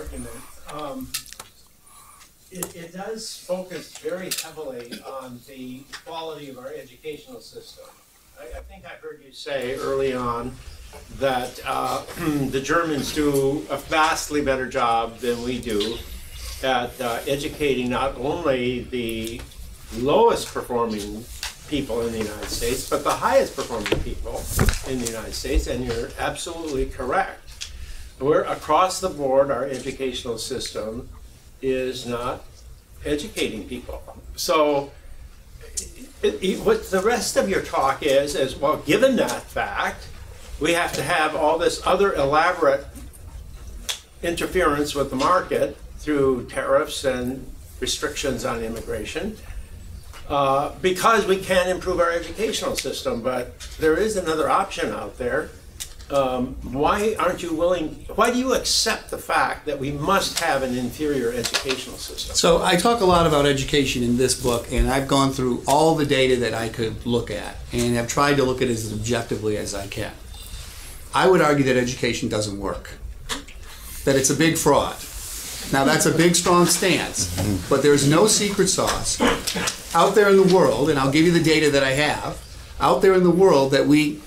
argument. It does focus very heavily on the quality of our educational system. I think I heard you say early on that the Germans do a vastly better job than we do at educating not only the lowest performing people in the United States, but the highest performing people in the United States, and you're absolutely correct. We're across the board, our educational system is not educating people. So what the rest of your talk is well, given that fact, we have to have all this other elaborate interference with the market through tariffs and restrictions on immigration because we can't improve our educational system. But there is another option out there. Why aren't you willing, why do you accept the fact that we must have an inferior educational system? So I talk a lot about education in this book, and I've gone through all the data that I could look at and have tried to look at it as objectively as I can. I would argue that education doesn't work, that it's a big fraud. Now that's a big, strong stance, but there's no secret sauce out there in the world, and I'll give you the data that I have, out there in the world that we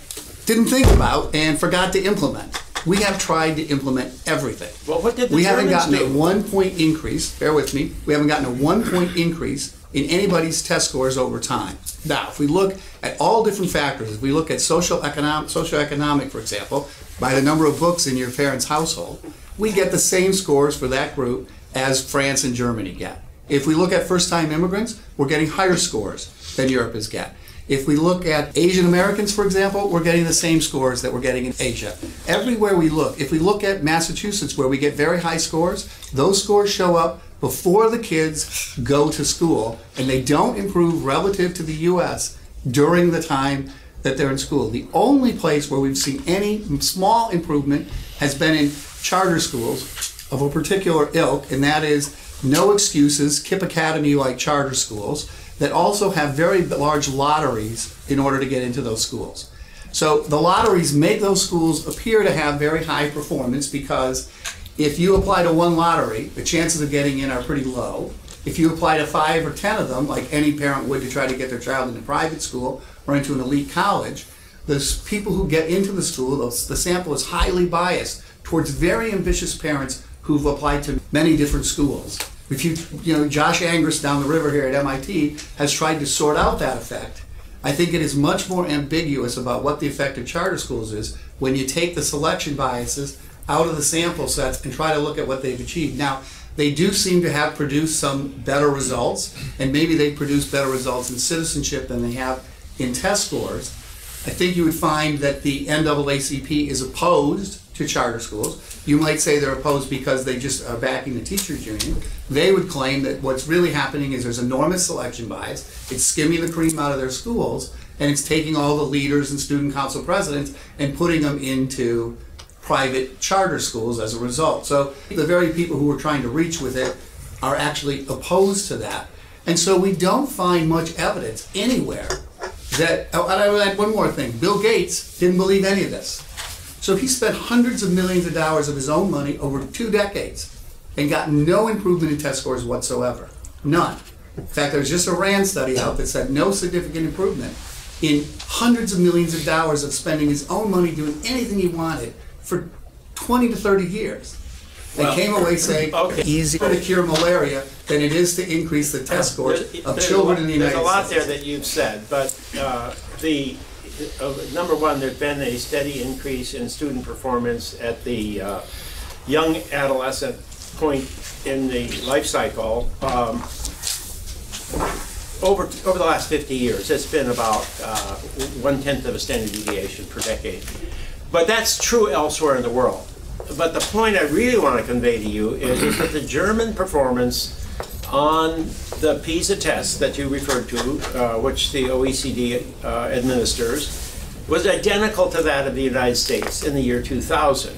didn't think about and forgot to implement. We have tried to implement everything. Well, what did the We haven't Germans gotten do? a 1 point increase, bear with me, we haven't gotten a 1 point increase in anybody's test scores over time. Now, if we look at all different factors, if we look at socioeconomic, for example, by the number of books in your parents' household, we get the same scores for that group as France and Germany get. If we look at first-time immigrants, we're getting higher scores than Europe is getting. If we look at Asian Americans, for example, we're getting the same scores that we're getting in Asia. Everywhere we look, if we look at Massachusetts where we get very high scores, those scores show up before the kids go to school, and they don't improve relative to the US during the time that they're in school. The only place where we've seen any small improvement has been in charter schools of a particular ilk, and that is no excuses, KIPP Academy-like charter schools that also have very large lotteries in order to get into those schools. So the lotteries make those schools appear to have very high performance because if you apply to one lottery, the chances of getting in are pretty low. If you apply to 5 or 10 of them, like any parent would to try to get their child into private school or into an elite college, the people who get into the school, the sample is highly biased towards very ambitious parents who've applied to many different schools. If Josh Angress down the river here at MIT has tried to sort out that effect. I think it is much more ambiguous about what the effect of charter schools is when you take the selection biases out of the sample sets and try to look at what they've achieved. Now, they do seem to have produced some better results, and maybe they produce better results in citizenship than they have in test scores. I think you would find that the NAACP is opposed to charter schools. You might say they're opposed because they just are backing the teachers union. They would claim that what's really happening is there's enormous selection bias. It's skimming the cream out of their schools, and it's taking all the leaders and student council presidents and putting them into private charter schools as a result. So the very people who we're trying to reach with it are actually opposed to that. And so we don't find much evidence anywhere that, and I would add one more thing, Bill Gates didn't believe any of this. So he spent hundreds of millions of dollars of his own money over 2 decades and got no improvement in test scores whatsoever. None. In fact, there was just a RAND study out that said no significant improvement in hundreds of millions of dollars of spending his own money doing anything he wanted for 20 to 30 years. They came away saying, easier to cure malaria than it is to increase the test scores of children in the United States. There's a lot there that you've said, but number one, there's been a steady increase in student performance at the young adolescent point in the life cycle. Over the last 50 years, it's been about 1/10 of a standard deviation per decade. But that's true elsewhere in the world. But the point I really want to convey to you is that the German performance on the PISA test that you referred to, which the OECD administers, was identical to that of the United States in the year 2000.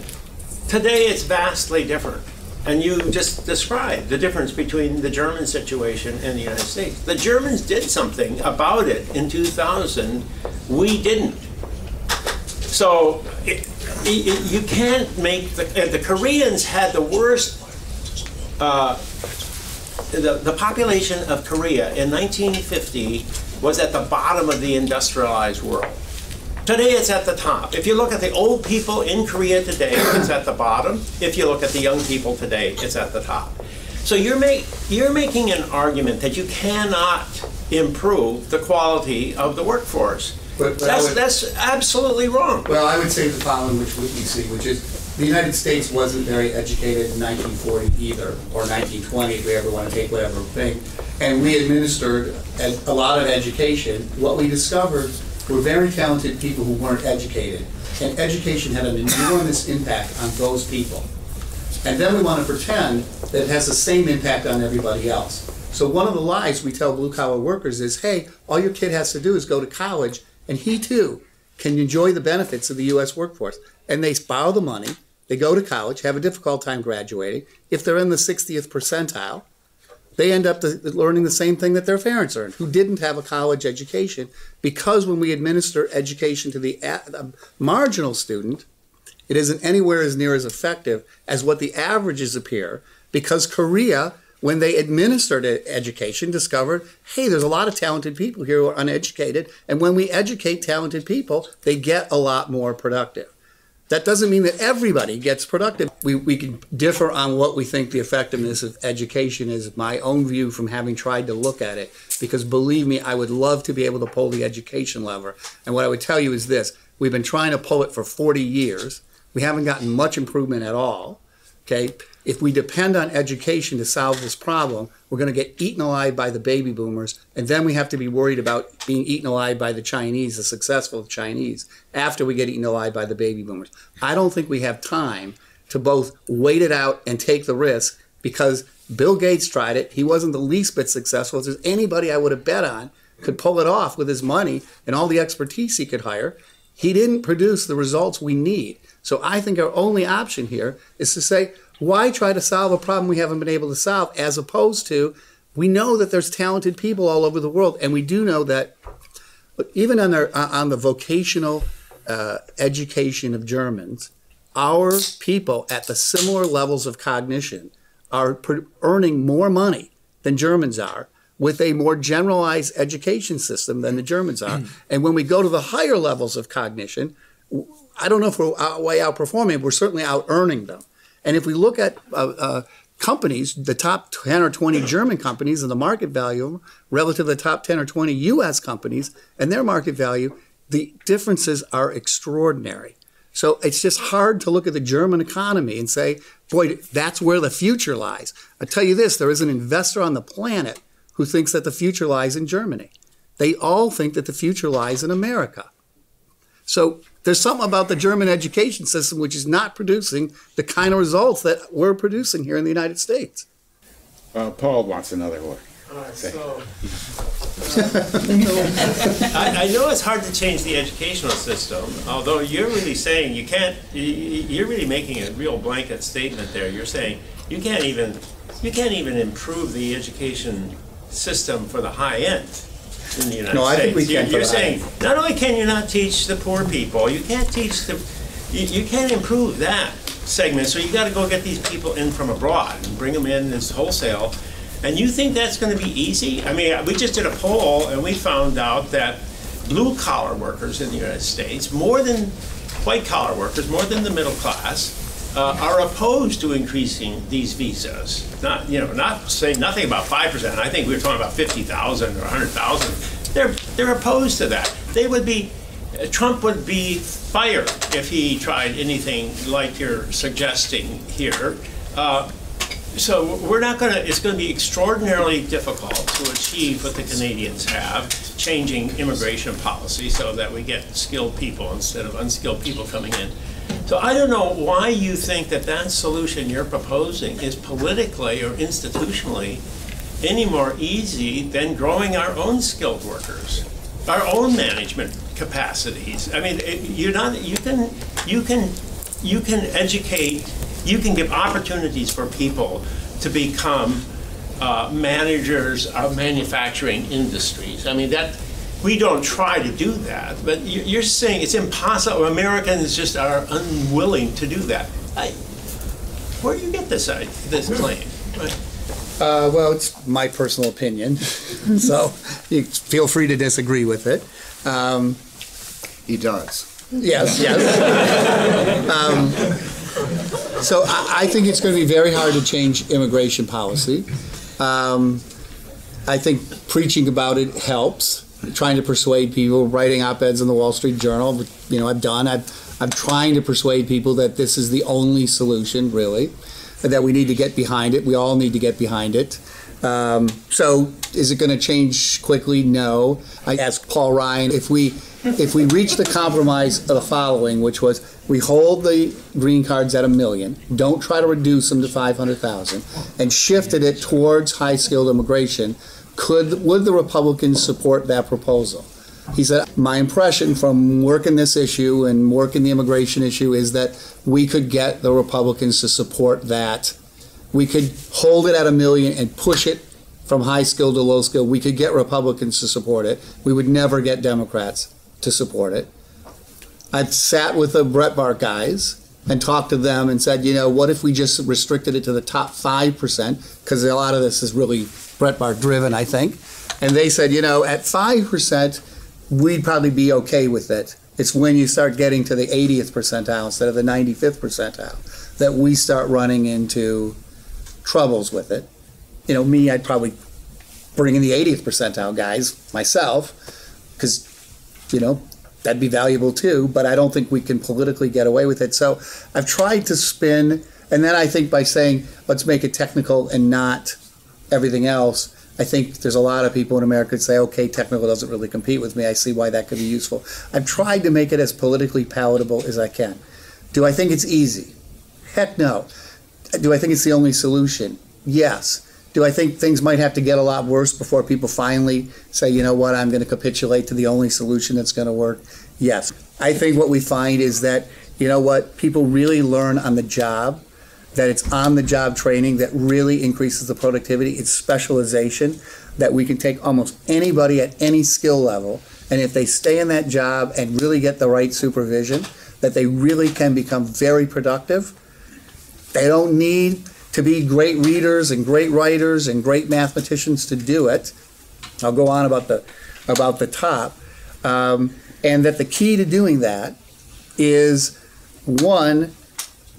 Today it's vastly different. And you just described the difference between the German situation and the United States. The Germans did something about it in 2000. We didn't. So you can't make the Koreans had the worst the population of Korea in 1950 was at the bottom of the industrialized world. Today it's at the top. If you look at the old people in Korea today, it's at the bottom. If you look at the young people today, it's at the top. So you're making an argument that you cannot improve the quality of the workforce. But that's absolutely wrong. Well, I would say the following, which we see, which is the United States wasn't very educated in 1940 either, or 1920, if we ever want to take whatever thing. And we administered a lot of education. What we discovered were very talented people who weren't educated. And education had an enormous impact on those people. And then we want to pretend that it has the same impact on everybody else. So one of the lies we tell blue-collar workers is, hey, all your kid has to do is go to college, and he too can enjoy the benefits of the U.S. workforce. And they borrow the money, they go to college, have a difficult time graduating. If they're in the 60th percentile, they end up learning the same thing that their parents earned, who didn't have a college education, because when we administer education to the marginal student, it isn't anywhere as near as effective as what the averages appear, because Korea, when they administered education, discovered, hey, there's a lot of talented people here who are uneducated, and when we educate talented people, they get a lot more productive. That doesn't mean that everybody gets productive. We can differ on what we think the effectiveness of education is, my own view from having tried to look at it, because believe me, I would love to be able to pull the education lever. And what I would tell you is this: we've been trying to pull it for 40 years. We haven't gotten much improvement at all. Okay? If we depend on education to solve this problem, we're going to get eaten alive by the baby boomers, and then we have to be worried about being eaten alive by the Chinese, the successful Chinese, after we get eaten alive by the baby boomers. I don't think we have time to both wait it out and take the risk, because Bill Gates tried it. He wasn't the least bit successful. If there's anybody I would have bet on could pull it off with his money and all the expertise he could hire, he didn't produce the results we need. So I think our only option here is to say, why try to solve a problem we haven't been able to solve, as opposed to, we know that there's talented people all over the world, and we do know that even on the vocational education of Germans, our people at the similar levels of cognition are earning more money than Germans are, with a more generalized education system than the Germans are. And when we go to the higher levels of cognition, I don't know if we're way outperforming, we're certainly out-earning them. And if we look at companies, the top 10 or 20 German companies and the market value relative to the top 10 or 20 U.S. companies and their market value, the differences are extraordinary. So it's just hard to look at the German economy and say, boy, that's where the future lies. I'll tell you this, there is an investor on the planet who thinks that the future lies in Germany. They all think that the future lies in America. So there's something about the German education system which is not producing the kind of results that we're producing here in the United States. Paul wants another word. All right, so I know it's hard to change the educational system, although you're really saying you can't. You're really making a real blanket statement there. You're saying you can't even improve the education system for the high end in the United States. No, I think we can. You're saying not only can you not teach the poor people, you can't teach the, you can't improve that segment. So you got to go get these people in from abroad and bring them in as wholesale. And you think that's going to be easy? I mean, we just did a poll and we found out that blue-collar workers in the United States, more than white-collar workers, more than the middle class, are opposed to increasing these visas. Not saying nothing about 5%. I think we were talking about 50,000 or 100,000. They're opposed to that. They would be, Trump would be fired if he tried anything like you're suggesting here. So we're not going to, it's going to be extraordinarily difficult to achieve what the Canadians have, changing immigration policy so that we get skilled people instead of unskilled people coming in. So I don't know why you think that that solution you're proposing is politically or institutionally any more easy than growing our own skilled workers, our own management capacities. I mean, you can educate. You can give opportunities for people to become managers of manufacturing industries. I mean, that we don't try to do that, but you're saying it's impossible. Americans just are unwilling to do that. Where do you get this claim? Well, it's my personal opinion, so you feel free to disagree with it. He does. Yes, yes. So I think it's going to be very hard to change immigration policy. I think preaching about it helps. Trying to persuade people, writing op-eds in the Wall Street Journal, I've done. I'm trying to persuade people that this is the only solution, really, that we need to get behind it. We all need to get behind it. So is it going to change quickly? No. I asked Paul Ryan if we reach the compromise of the following, which was we hold the green cards at 1 million, don't try to reduce them to 500,000, and shifted it towards high-skilled immigration, would the Republicans support that proposal? He said, my impression from working this issue and working the immigration issue is that we could get the Republicans to support that. We could hold it at 1 million and push it from high skill to low skill. We could get Republicans to support it. We would never get Democrats to support it. I've sat with the Breitbart guys and talked to them and said, what if we just restricted it to the top 5%? Because a lot of this is really Breitbart driven, I think. And they said, at 5%, we'd probably be okay with it. It's when you start getting to the 80th percentile instead of the 95th percentile that we start running into troubles with it. Me, I'd probably bring in the 80th percentile guys myself, because, that'd be valuable too, but I don't think we can politically get away with it. So I've tried to spin, and then I think by saying, let's make it technical and not everything else, I think there's a lot of people in America that say, okay, technical doesn't really compete with me. I see why that could be useful. I've tried to make it as politically palatable as I can. Do I think it's easy? Heck no. Do I think it's the only solution? Yes. Do I think things might have to get a lot worse before people finally say, you know what, I'm going to capitulate to the only solution that's going to work? Yes. I think what we find is that, people really learn on the job, that it's on-the-job training that really increases the productivity. It's specialization, that we can take almost anybody at any skill level, and if they stay in that job and really get the right supervision, that they really can become very productive. They don't need to be great readers and great writers and great mathematicians to do it. I'll go on about the top. And that the key to doing that is, one,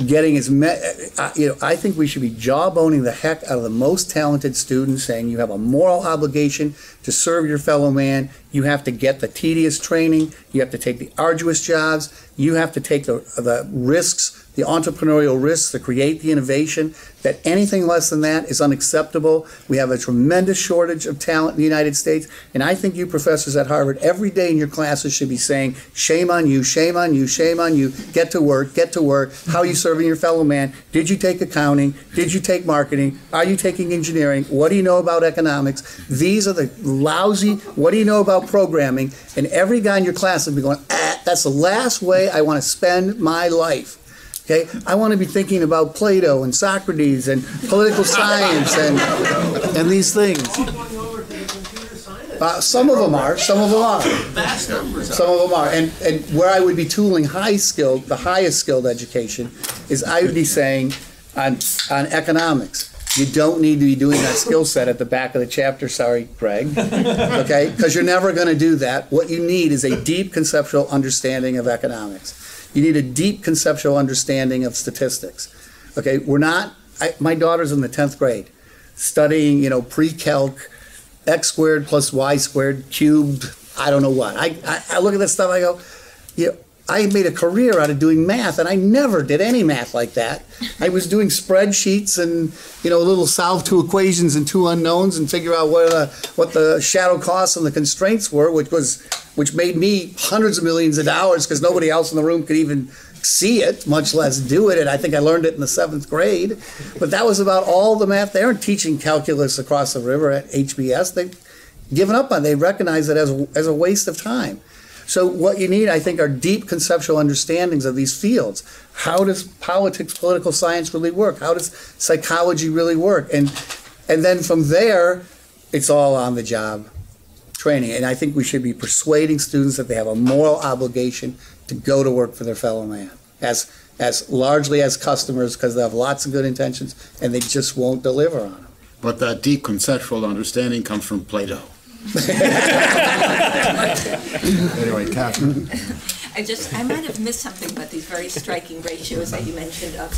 getting I think we should be jawboning the heck out of the most talented students, saying you have a moral obligation to serve your fellow man. You have to get the tedious training. You have to take the arduous jobs. You have to take the risks, the entrepreneurial risks to create the innovation. That anything less than that is unacceptable. We have a tremendous shortage of talent in the United States, and I think you professors at Harvard every day in your classes should be saying, shame on you, shame on you, shame on you, get to work, how are you serving your fellow man? Did you take accounting? Did you take marketing? Are you taking engineering? What do you know about economics? These are the lousy, what do you know about programming? And every guy in your class will be going, that's the last way I want to spend my life. Okay, I want to be thinking about Plato and Socrates and political science and these things. Some of them are. Some of them are. Some of them are. And where I would be tooling the highest skilled education is I would be saying on economics, you don't need to be doing that skill set at the back of the chapter. Sorry, Greg. Okay, because you're never going to do that. What you need is a deep conceptual understanding of economics. You need a deep conceptual understanding of statistics. Okay, my daughter's in the 10th grade, studying, pre-calc, x squared plus y squared cubed, I don't know what. I look at this stuff, I go, I made a career out of doing math, and I never did any math like that. I was doing spreadsheets and, little solve two equations and two unknowns and figure out what the shadow costs and the constraints were, which made me hundreds of millions of dollars because nobody else in the room could even see it, much less do it. And I think I learned it in the 7th grade. But that was about all the math. They aren't teaching calculus across the river at HBS. They've given up on it. They recognize it as a waste of time. So what you need, I think, are deep conceptual understandings of these fields. How does politics, political science really work? How does psychology really work? And then from there, it's all on the job training. And I think we should be persuading students that they have a moral obligation to go to work for their fellow man, as as largely as customers because they have lots of good intentions and they just won't deliver on them. But that deep conceptual understanding comes from Plato. Anyway, Catherine. I might have missed something, but these very striking ratios that you mentioned of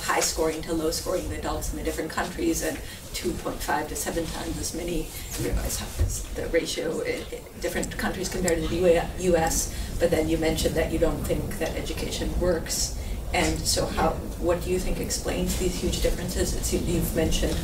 high scoring to low scoring adults in the different countries, and 2.5 to 7 times as many, is the ratio in different countries compared to the US, but then you mentioned that you don't think that education works. And so what do you think explains these huge differences? It seems you've mentioned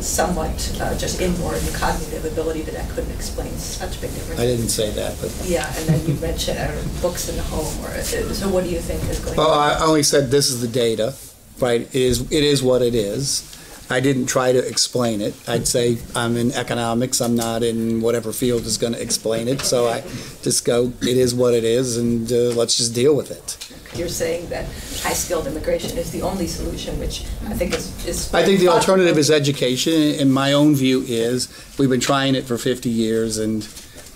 somewhat just inborn cognitive ability, but that couldn't explain such big differences. I didn't say that, but yeah, and then you mentioned books in the home, so what do you think is going on? well, I only said this is the data, right? It is what it is. I didn't try to explain it. I'd say I'm in economics. I'm not in whatever field is going to explain it. So I just go, it is what it is, and let's just deal with it. You're saying that high-skilled immigration is the only solution, which I think is I think the alternative is education, and my own view is we've been trying it for 50 years, and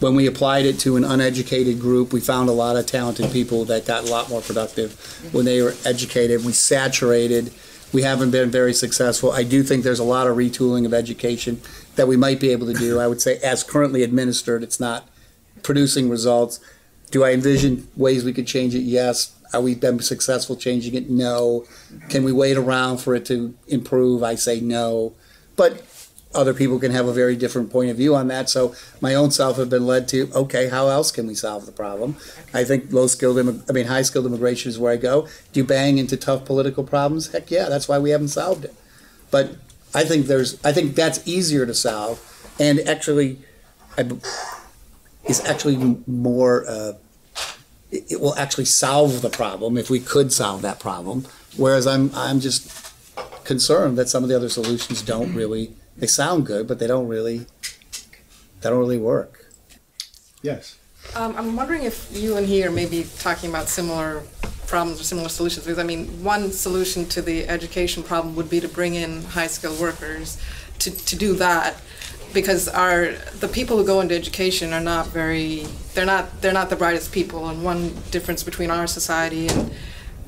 when we applied it to an uneducated group, we found a lot of talented people that got a lot more productive when they were educated. We saturated. We haven't been very successful. I do think there's a lot of retooling of education that we might be able to do. I would say as currently administered, it's not producing results. Do I envision ways we could change it? Yes. Are we been successful changing it? No. Can we wait around for it to improve? I say no. But other people can have a very different point of view on that. So my own self have been led to, okay, how else can we solve the problem? I think high-skilled immigration is where I go. Do you bang into tough political problems? Heck yeah, that's why we haven't solved it. But I think that's easier to solve, and actually is actually more. It will actually solve the problem if we could solve that problem. Whereas I'm just concerned that some of the other solutions don't really. They sound good, but they don't really work. Yes. I'm wondering if you and he are maybe talking about similar problems or similar solutions. Because I mean, one solution to the education problem would be to bring in high-skilled workers to do that. Because the people who go into education are not they're not the brightest people, and one difference between our society and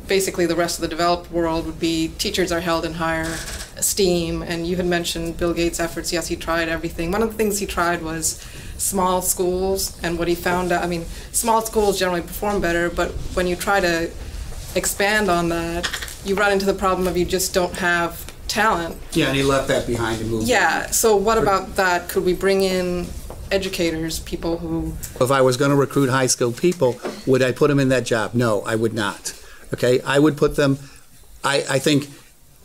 basically the rest of the developed world would be teachers are held in higher esteem. And you had mentioned Bill Gates' efforts. Yes, he tried everything. One of the things he tried was small schools, and what he found out, small schools generally perform better, but when you try to expand on that, you run into the problem of you just don't have talent. Yeah, and he left that behind and moved on. Yeah, so what about that? Could we bring in educators, people who... If I was going to recruit high-skilled people, would I put them in that job? No, I would not. Okay, I would put them... I think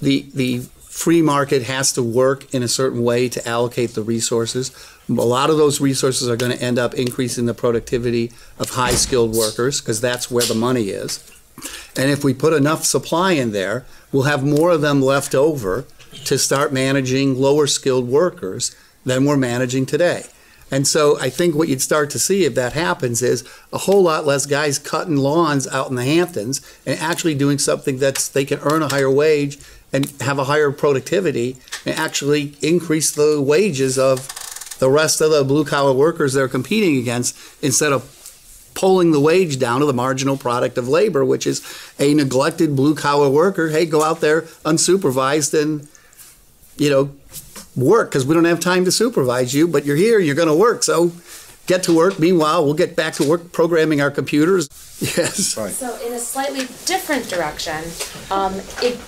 the free market has to work in a certain way to allocate the resources. A lot of those resources are going to end up increasing the productivity of high-skilled workers, because that's where the money is. And if we put enough supply in there, we'll have more of them left over to start managing lower skilled workers than we're managing today. And so I think what you'd start to see if that happens is a whole lot less guys cutting lawns out in the Hamptons and actually doing something that's they can earn a higher wage and have a higher productivity and actually increase the wages of the rest of the blue collar workers they're competing against, instead of pulling the wage down to the marginal product of labor, which is a neglected blue-collar worker. Hey, go out there unsupervised and, work, because we don't have time to supervise you, but you're here, you're going to work, so get to work. Meanwhile, we'll get back to work programming our computers. Yes. Right. So in a slightly different direction,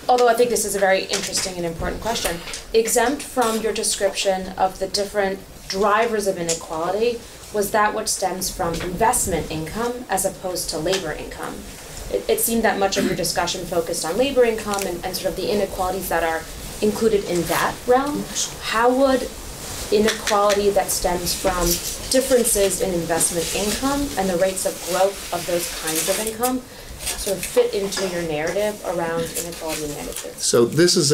although I think this is a very interesting and important question, exempt from your description of the different drivers of inequality, was that which stems from investment income as opposed to labor income. It seemed that much of your discussion focused on labor income and sort of the inequalities that are included in that realm. How would inequality that stems from differences in investment income and the rates of growth of those kinds of income sort of fit into your narrative around inequality and management? So this is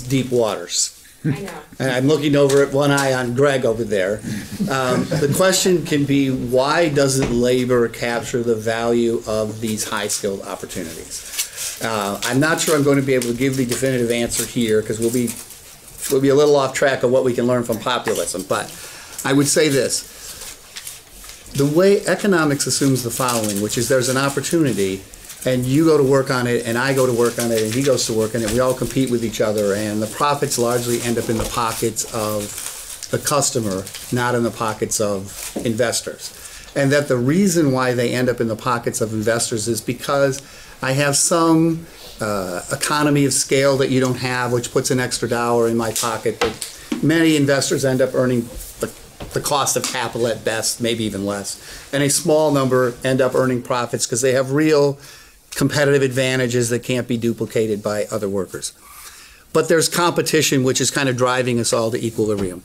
deep waters. I know. And I'm looking over at one eye on Greg over there. The question can be, why doesn't labor capture the value of these high-skilled opportunities? I'm not sure I'm going to be able to give the definitive answer here, because we'll be a little off track of what we can learn from populism. But I would say this. The way economics assumes the following, which is there's an opportunity, and you go to work on it, and I go to work on it, and he goes to work on it. We all compete with each other, and the profits largely end up in the pockets of the customer, not in the pockets of investors. And that the reason why they end up in the pockets of investors is because I have some economy of scale that you don't have, which puts an extra dollar in my pocket. But many investors end up earning the cost of capital at best, maybe even less. And a small number end up earning profits because they have real competitive advantages that can't be duplicated by other workers. But there's competition, which is kind of driving us all to equilibrium.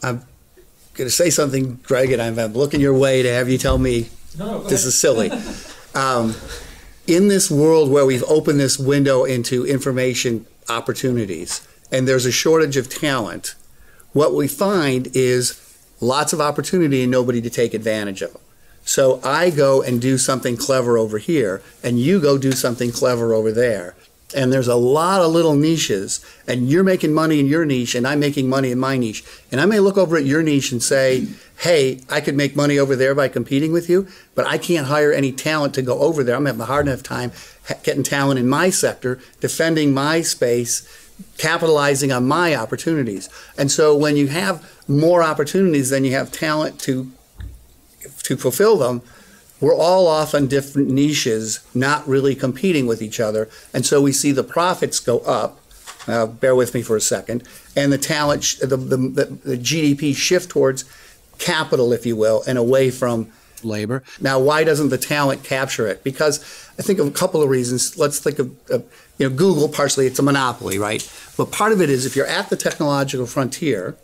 I'm going to say something, Greg, and I'm looking your way to have you tell me this is silly. In this world where we've opened this window into information opportunities, and there's a shortage of talent, what we find is lots of opportunity and nobody to take advantage of them. So I go and do something clever over here, and you go do something clever over there. And there's a lot of little niches, and you're making money in your niche, and I'm making money in my niche. And I may look over at your niche and say, hey, I could make money over there by competing with you, but I can't hire any talent to go over there. I'm having a hard enough time getting talent in my sector, defending my space, capitalizing on my opportunities. And so when you have more opportunities than you have talent to fulfill them, we're all off on different niches, not really competing with each other. And so we see the profits go up, bear with me for a second, and the talent, the GDP shift towards capital, if you will, and away from labor. Now, why doesn't the talent capture it? Because I think of a couple of reasons. Let's think of, Google, partially it's a monopoly, right? But part of it is if you're at the technological frontier,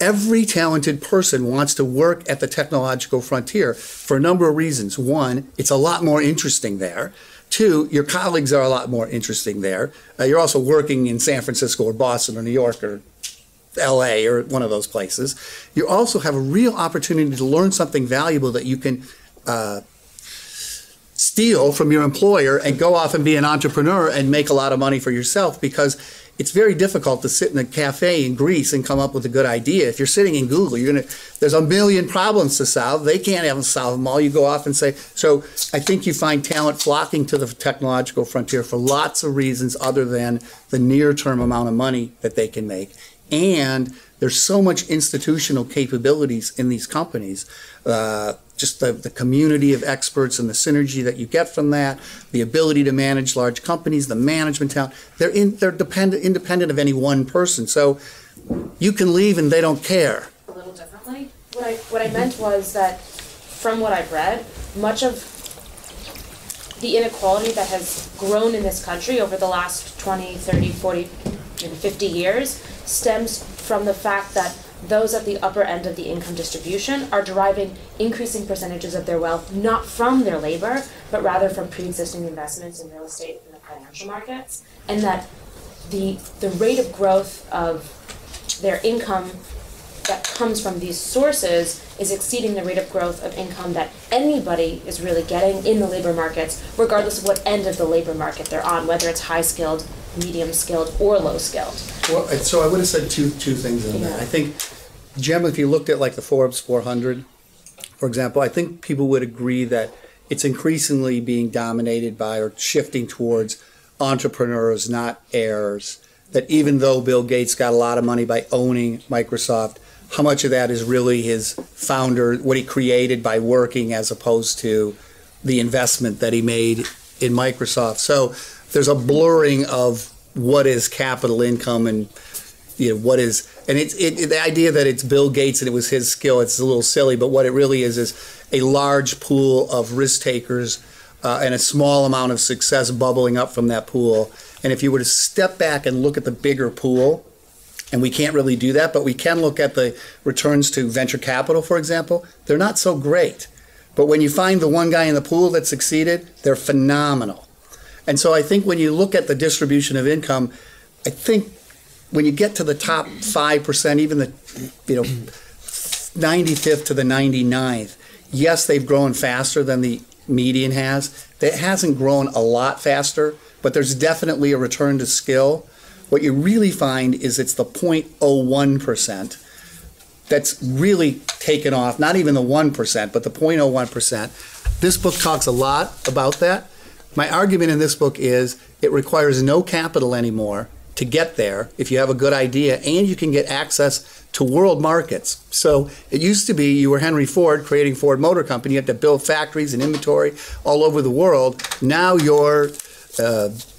every talented person wants to work at the technological frontier for a number of reasons. One, it's a lot more interesting there. Two, your colleagues are a lot more interesting there. You're also working in San Francisco or Boston or New York or LA or one of those places. You also have a real opportunity to learn something valuable that you can steal from your employer and go off and be an entrepreneur and make a lot of money for yourself, because it's very difficult to sit in a cafe in Greece and come up with a good idea. If you're sitting in Google, there's a million problems to solve. They can't solve them all. You go off and say, so I think you find talent flocking to the technological frontier for lots of reasons other than the near-term amount of money that they can make. And there's so much institutional capabilities in these companies. Just the community of experts and the synergy that you get from that, the ability to manage large companies, the management talent, they're independent of any one person. So you can leave and they don't care. A little differently. What I meant was that from what I've read, much of the inequality that has grown in this country over the last 20, 30, 40, maybe 50 years stems from the fact that those at the upper end of the income distribution are deriving increasing percentages of their wealth not from their labor, but rather from pre-existing investments in real estate and the financial markets, and that the rate of growth of their income that comes from these sources is exceeding the rate of growth of income that anybody is really getting in the labor markets, regardless of what end of the labor market they're on, whether it's high-skilled, medium-skilled, or low-skilled. Well, so I would have said two things on that. I think, Jem, if you looked at like the Forbes 400, for example, I think people would agree that it's increasingly being dominated by or shifting towards entrepreneurs, not heirs. That even though Bill Gates got a lot of money by owning Microsoft, how much of that is really his founder, what he created by working, as opposed to the investment that he made in Microsoft. So there's a blurring of what is capital income and what is, and the idea that it's Bill Gates and it was his skill, it's a little silly, but what it really is a large pool of risk takers and a small amount of success bubbling up from that pool. And if you were to step back and look at the bigger pool, and we can't really do that, but we can look at the returns to venture capital, for example, they're not so great. But when you find the one guy in the pool that succeeded, they're phenomenal. And so I think when you look at the distribution of income, I think when you get to the top 5%, even the 95th to the 99th, yes, they've grown faster than the median has. It hasn't grown a lot faster, but there's definitely a return to skill. What you really find is it's the 0.01% that's really taken off, not even the 1%, but the 0.01%. This book talks a lot about that. My argument in this book is it requires no capital anymore to get there if you have a good idea, and you can get access to world markets. So it used to be you were Henry Ford creating Ford Motor Company. You had to build factories and inventory all over the world. Now you're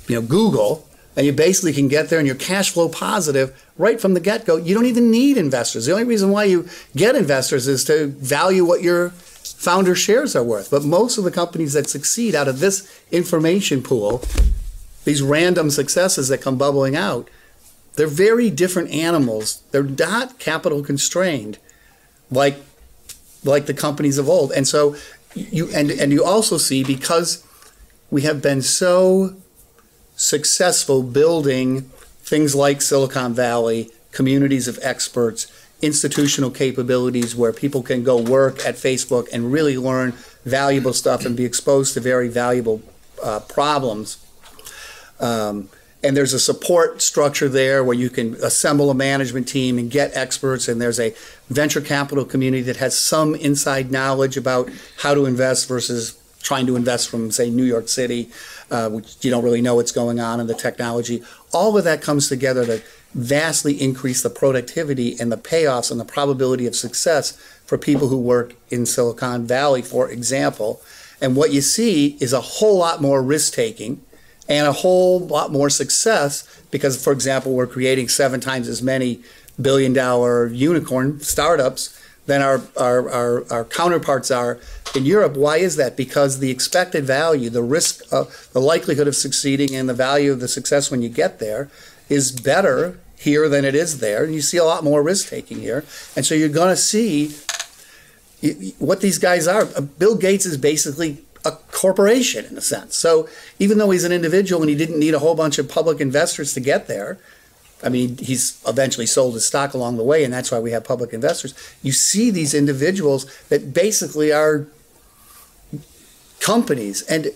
Google, and you basically can get there and you're cash flow positive right from the get-go. You don't even need investors. The only reason why you get investors is to value what your founder shares are worth. But most of the companies that succeed out of this information pool, these random successes that come bubbling out, they're very different animals. They're not capital constrained like the companies of old. And so you also see, because we have been so successful building things like Silicon Valley, communities of experts, institutional capabilities where people can go work at Facebook and really learn valuable stuff and be exposed to very valuable problems. And there's a support structure there where you can assemble a management team and get experts, and there's a venture capital community that has some inside knowledge about how to invest versus trying to invest from, say, New York City, which you don't really know what's going on in the technology. All of that comes together to vastly increase the productivity and the payoffs and the probability of success for people who work in Silicon Valley, for example. And what you see is a whole lot more risk-taking and a whole lot more success because, for example, we're creating 7 times as many billion-dollar unicorn startups than our counterparts are in Europe. Why is that? Because the expected value, the risk, the likelihood of succeeding and the value of the success when you get there is better here than it is there. And you see a lot more risk-taking here. And so you're going to see what these guys are. Bill Gates is basically a corporation in a sense. So even though he's an individual and he didn't need a whole bunch of public investors to get there, I mean, he's eventually sold his stock along the way, and that's why we have public investors. You see these individuals that basically are companies. And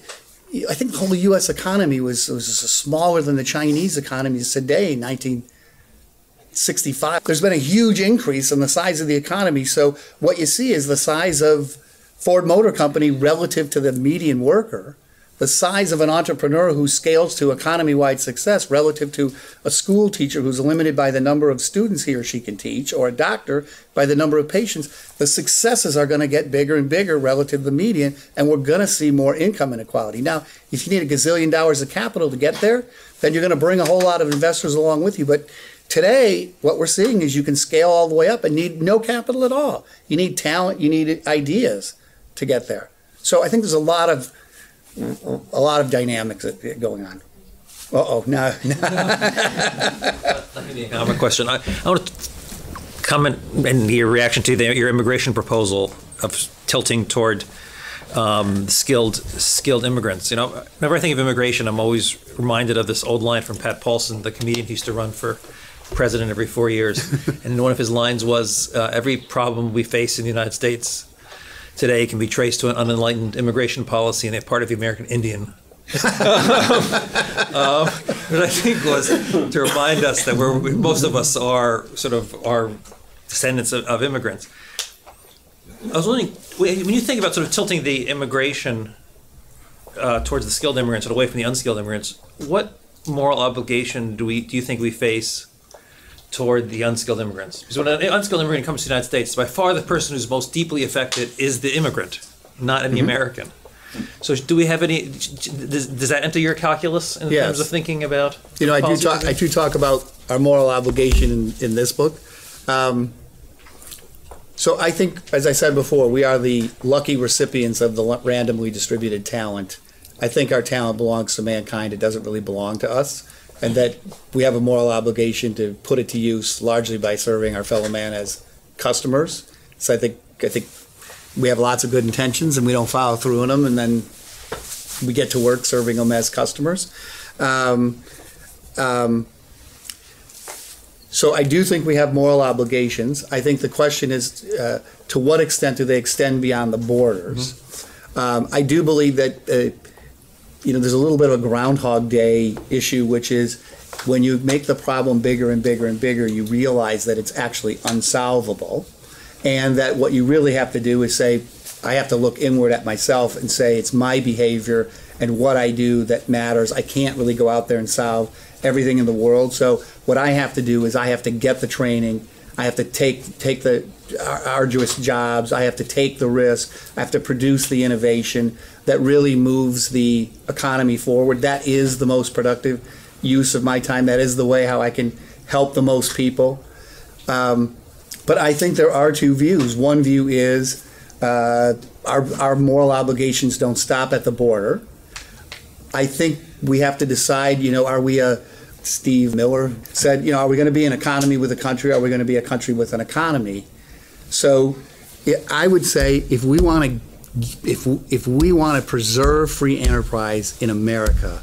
I think the whole U.S. economy was smaller than the Chinese economies today in 1965. There's been a huge increase in the size of the economy. So what you see is the size of Ford Motor Company relative to the median worker, the size of an entrepreneur who scales to economy-wide success relative to a school teacher who's limited by the number of students he or she can teach, or a doctor by the number of patients. The successes are going to get bigger and bigger relative to the median, and we're going to see more income inequality. Now, if you need $1 gazillion of capital to get there, then you're going to bring a whole lot of investors along with you. But today, what we're seeing is you can scale all the way up and need no capital at all. You need talent, you need ideas to get there. So I think there's a lot of dynamics going on. No. I have a question. I want to comment in your reaction to your immigration proposal of tilting toward skilled immigrants. You know, whenever I think of immigration, I'm always reminded of this old line from Pat Paulson, the comedian who used to run for president every 4 years. And one of his lines was, every problem we face in the United States today can be traced to an unenlightened immigration policy and a part of the American Indian. Which I think was to remind us that most of us are descendants of immigrants. I was wondering, when you think about sort of tilting the immigration towards the skilled immigrants and away from the unskilled immigrants, what moral obligation do you think we face toward the unskilled immigrants? Because when an unskilled immigrant comes to the United States, by far the person who's most deeply affected is the immigrant, not any American. So do we have any, does that enter your calculus in terms of thinking about? You know, I do talk about our moral obligation in this book. So I think, as I said before, we are the lucky recipients of the randomly distributed talent. I think our talent belongs to mankind. It doesn't really belong to us. And that we have a moral obligation to put it to use largely by serving our fellow man as customers. So I think we have lots of good intentions and we don't follow through on them, and then we get to work serving them as customers. So I do think we have moral obligations. I think the question is, to what extent do they extend beyond the borders? I do believe that there's a little bit of a Groundhog Day issue, which is when you make the problem bigger and bigger and bigger, you realize that it's actually unsolvable, and that what you really have to do is say, I have to look inward at myself and say it's my behavior and what I do that matters. I can't really go out there and solve everything in the world. So what I have to do is I have to get the training. I have to take the arduous jobs. I have to take the risk. I have to produce the innovation that really moves the economy forward. That is the most productive use of my time. That is the way how I can help the most people. But I think there are two views. One view is our moral obligations don't stop at the border. I think we have to decide, are we Steve Miller said, are we going to be an economy with a country, or are we going to be a country with an economy? So I would say if we want to preserve free enterprise in America,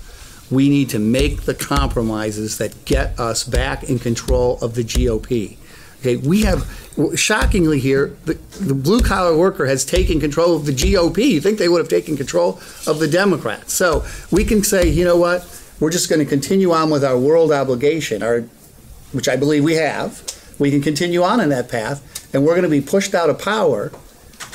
we need to make the compromises that get us back in control of the GOP. Okay, we have, shockingly here, the blue-collar worker has taken control of the GOP. You think they would have taken control of the Democrats. So we can say, you know what, we're just going to continue on with our world obligation, which I believe we have. We can continue on in that path, and we're going to be pushed out of power,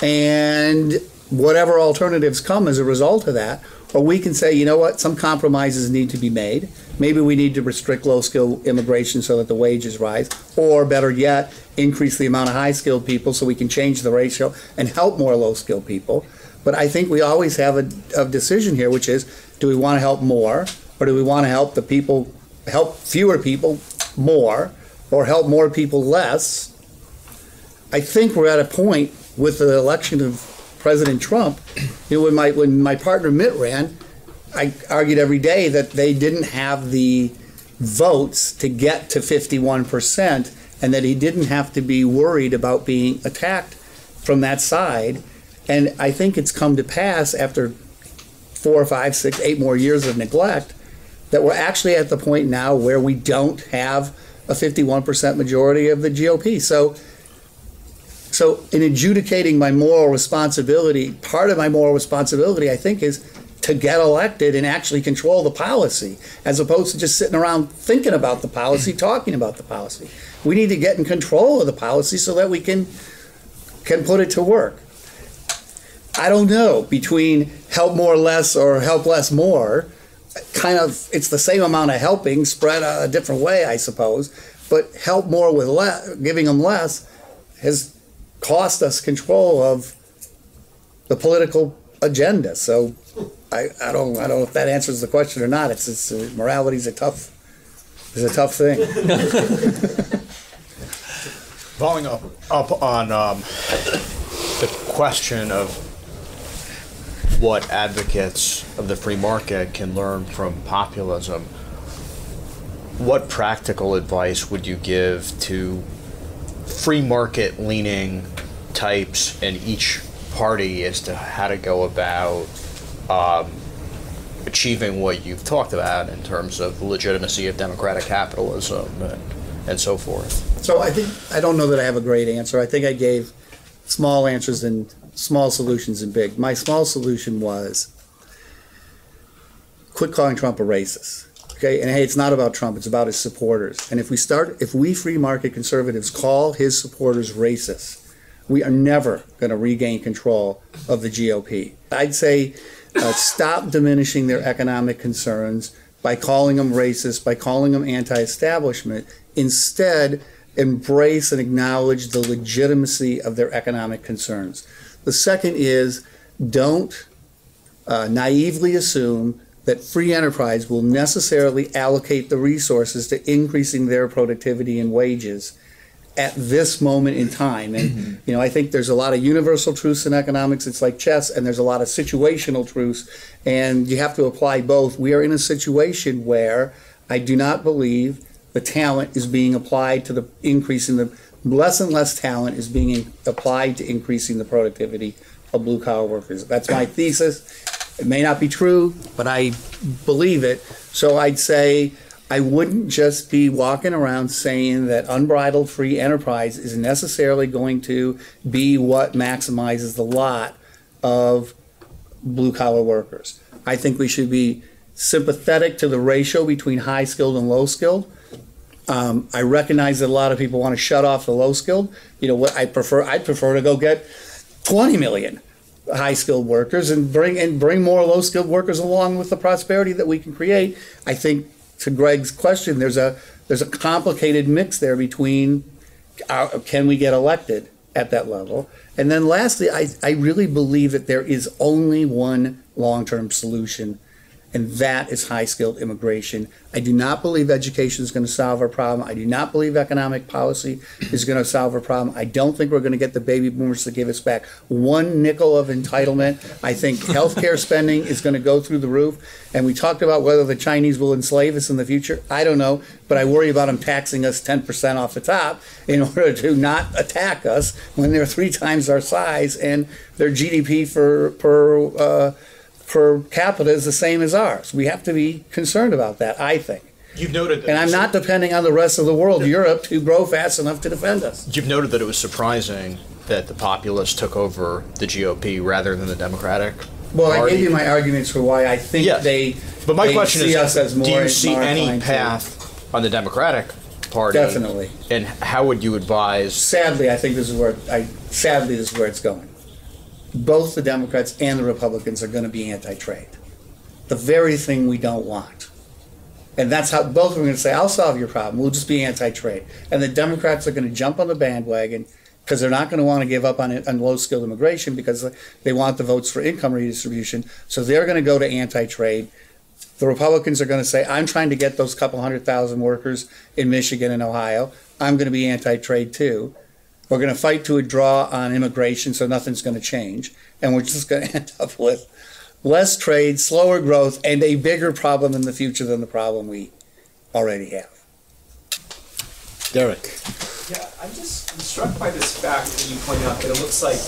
and whatever alternatives come as a result of that. Or we can say, you know what, some compromises need to be made. Maybe we need to restrict low-skill immigration so that the wages rise, or better yet, increase the amount of high-skilled people so we can change the ratio and help more low-skilled people. But I think we always have a decision here, which is, do we want to help more, or do we want to help fewer people more, or help more people less? I think we're at a point with the election of President Trump, when my partner Mitt ran, I argued every day that they didn't have the votes to get to 51%, and that he didn't have to be worried about being attacked from that side. And I think it's come to pass after 4, 5, 6, 8 more years of neglect that we're actually at the point now where we don't have a 51% majority of the GOP. So in adjudicating my moral responsibility, part of my moral responsibility, I think, is to get elected and actually control the policy, as opposed to just sitting around thinking about the policy, talking about the policy. We need to get in control of the policy so that we can put it to work. I don't know, between help more less or help less more, it's the same amount of helping spread a different way, I suppose, but help more with less, giving them less, has cost us control of the political agenda. So I don't know if that answers the question or not. It's morality is a tough thing. Following up on the question of what advocates of the free market can learn from populism, what practical advice would you give to free market leaning types in each party as to how to go about achieving what you've talked about in terms of the legitimacy of democratic capitalism and so forth? So I don't know that I have a great answer. I think I gave small answers and small solutions and big. My small solution was quit calling Trump a racist. Okay, and hey, it's not about Trump, it's about his supporters. And if we free market conservatives call his supporters racist, we are never going to regain control of the GOP. I'd say stop diminishing their economic concerns by calling them racist, by calling them anti-establishment. Instead, embrace and acknowledge the legitimacy of their economic concerns. The second is, don't naively assume that free enterprise will necessarily allocate the resources to increasing their productivity and wages at this moment in time. And I think there's a lot of universal truths in economics. It's like chess, and there's a lot of situational truths, and you have to apply both. We are in a situation where I do not believe the talent is being applied to the increasing the less and less talent is being applied to increasing the productivity of blue collar workers. That's my thesis. It may not be true, but I believe it. So I'd say I wouldn't just be walking around saying that unbridled free enterprise is necessarily going to be what maximizes the lot of blue-collar workers. I think we should be sympathetic to the ratio between high-skilled and low-skilled. I recognize that a lot of people want to shut off the low-skilled. What I'd prefer to go get 20 million. high-skilled workers and bring more low-skilled workers along with the prosperity that we can create. I think, to Greg's question, there's a complicated mix there between can we get elected at that level, and then lastly, I really believe that there is only one long-term solution, and that is high-skilled immigration. I do not believe education is going to solve our problem. I do not believe economic policy is going to solve our problem. I don't think we're going to get the baby boomers to give us back one nickel of entitlement. I think healthcare spending is going to go through the roof. And we talked about whether the Chinese will enslave us in the future. I don't know, but I worry about them taxing us 10% off the top in order to not attack us when they're 3 times our size and their GDP per capita is the same as ours. We have to be concerned about that, I think. You've noted that. And I'm not depending on the rest of the world, Europe, to grow fast enough to defend us. You've noted that it was surprising that the populists took over the GOP rather than the Democratic Well, Party. I gave you my arguments for why I think But my they question see is, us as more do you see more any inclined to- path on the Democratic Party? Definitely. And how would you advise? Sadly, I think this is where it's going. Both the Democrats and the Republicans are going to be anti-trade. The very thing we don't want. And that's how both of them are going to say, I'll solve your problem. We'll just be anti-trade. And the Democrats are going to jump on the bandwagon because they're not going to want to give up on low-skilled immigration because they want the votes for income redistribution. So they're going to go to anti-trade. The Republicans are going to say, I'm trying to get those couple 100,000 workers in Michigan and Ohio. I'm going to be anti-trade too. We're going to fight to a draw on immigration, so nothing's going to change. And we're just going to end up with less trade, slower growth, and a bigger problem in the future than the problem we already have. Derek. Yeah, I'm just struck by this fact that you pointed out that it looks like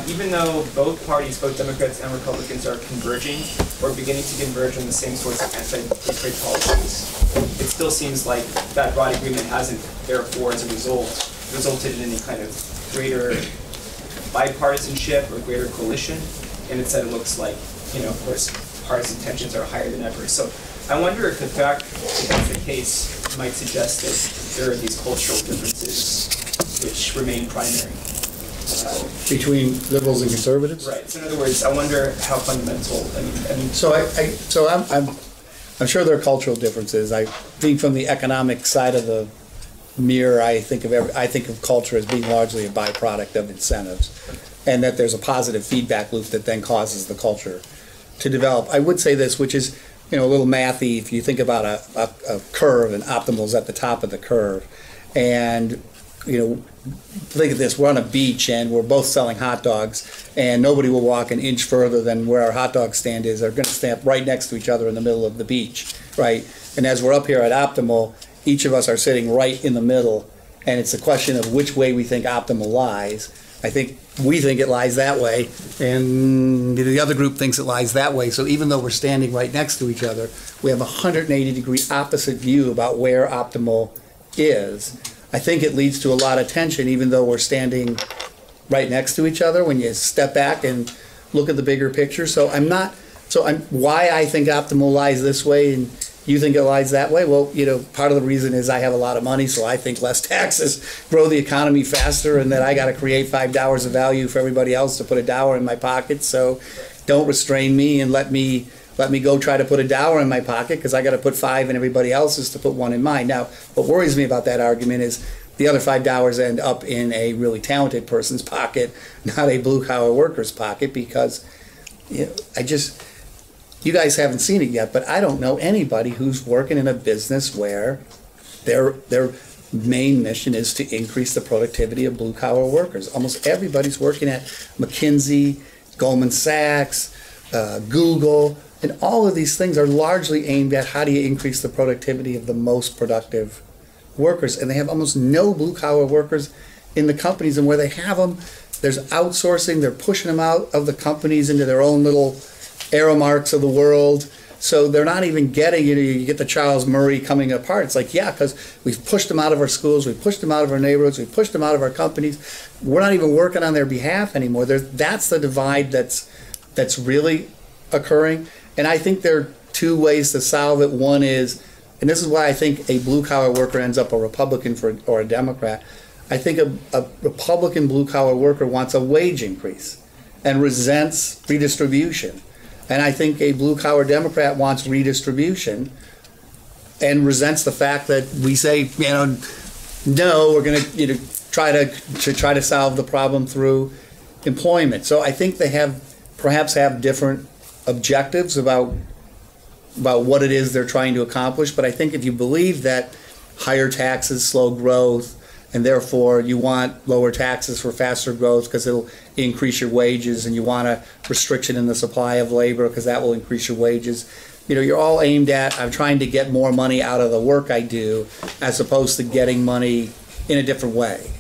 even though both parties, both Democrats and Republicans, are converging or beginning to converge on the same sorts of anti-trade policies, it still seems like that broad agreement hasn't, therefore, as a result, resulted in any kind of greater bipartisanship or greater coalition. And instead it looks like, of course, partisan tensions are higher than ever. So I wonder if the fact that that's the case might suggest that there are these cultural differences which remain primary. Between liberals and conservatives? Right. So in other words, I wonder how fundamental. I'm sure there are cultural differences. I think from the economic side of the mirror, I think of culture as being largely a byproduct of incentives, and that there's a positive feedback loop that then causes the culture to develop. I would say this, which is a little mathy. If you think about a curve, and optimal's at the top of the curve, and think of this: we're on a beach and we're both selling hot dogs, and nobody will walk an inch further than where our hot dog stand is. They're going to stand right next to each other in the middle of the beach, right? And as we're up here at optimal, each of us are sitting right in the middle, and it's a question of which way we think optimal lies. I think we think it lies that way, and the other group thinks it lies that way. So even though we're standing right next to each other, we have a 180-degree opposite view about where optimal is. I think it leads to a lot of tension, even though we're standing right next to each other, when you step back and look at the bigger picture. Why I think optimal lies this way and you think it lies that way? Well, part of the reason is I have a lot of money, so I think less taxes grow the economy faster, and that I got to create $5 of value for everybody else to put $1 in my pocket. So don't restrain me and let me go try to put $1 in my pocket, because I got to put 5 in everybody else's to put 1 in mine. Now, what worries me about that argument is the other $5 end up in a really talented person's pocket, not a blue-collar worker's pocket, because you guys haven't seen it yet, but I don't know anybody who's working in a business where their main mission is to increase the productivity of blue-collar workers. Almost everybody's working at McKinsey, Goldman Sachs, Google, and all of these things are largely aimed at how do you increase the productivity of the most productive workers. And they have almost no blue-collar workers in the companies, and where they have them, there's outsourcing. They're pushing them out of the companies into their own little Aramarks of the world. So they're not even getting, you get the Charles Murray coming apart. It's like, yeah, because we've pushed them out of our schools, we've pushed them out of our neighborhoods, we've pushed them out of our companies. We're not even working on their behalf anymore. That's the divide that's really occurring. And I think there are 2 ways to solve it. One is, and this is why I think a blue-collar worker ends up a Republican or a Democrat. I think a Republican blue-collar worker wants a wage increase. and resents redistribution. And I think a blue-collar Democrat wants redistribution and resents the fact that we say, no, we're going to, try to solve the problem through employment. So I think they perhaps have different objectives about what it is they're trying to accomplish. But I think if you believe that higher taxes slow growth, and therefore you want lower taxes for faster growth because it'll increase your wages, and you want a restriction in the supply of labor because that will increase your wages. You're all aimed at, I'm trying to get more money out of the work I do as opposed to getting money in a different way.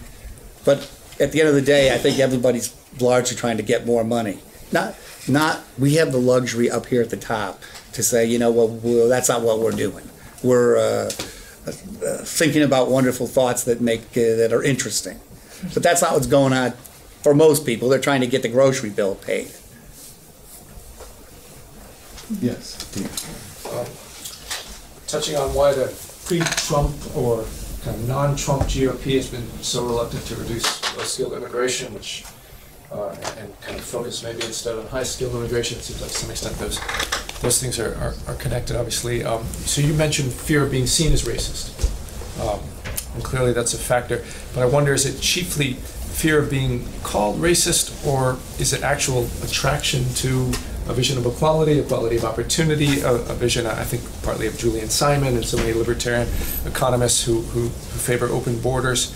But at the end of the day, I think everybody's largely trying to get more money. Not we have the luxury up here at the top to say, well, that's not what we're doing. We're thinking about wonderful thoughts that are interesting. But that's not what's going on for most people. They're trying to get the grocery bill paid. Yes. Touching on why the pre-Trump or kind of non-Trump GOP has been so reluctant to reduce low-skilled immigration, which and kind of focus maybe instead on high-skilled immigration. It seems like to some extent those things are connected, obviously. So you mentioned fear of being seen as racist, and clearly that's a factor. But I wonder, is it chiefly fear of being called racist, or is it actual attraction to a vision of equality of opportunity, a vision, I think, partly of Julian Simon and so many libertarian economists who favor open borders?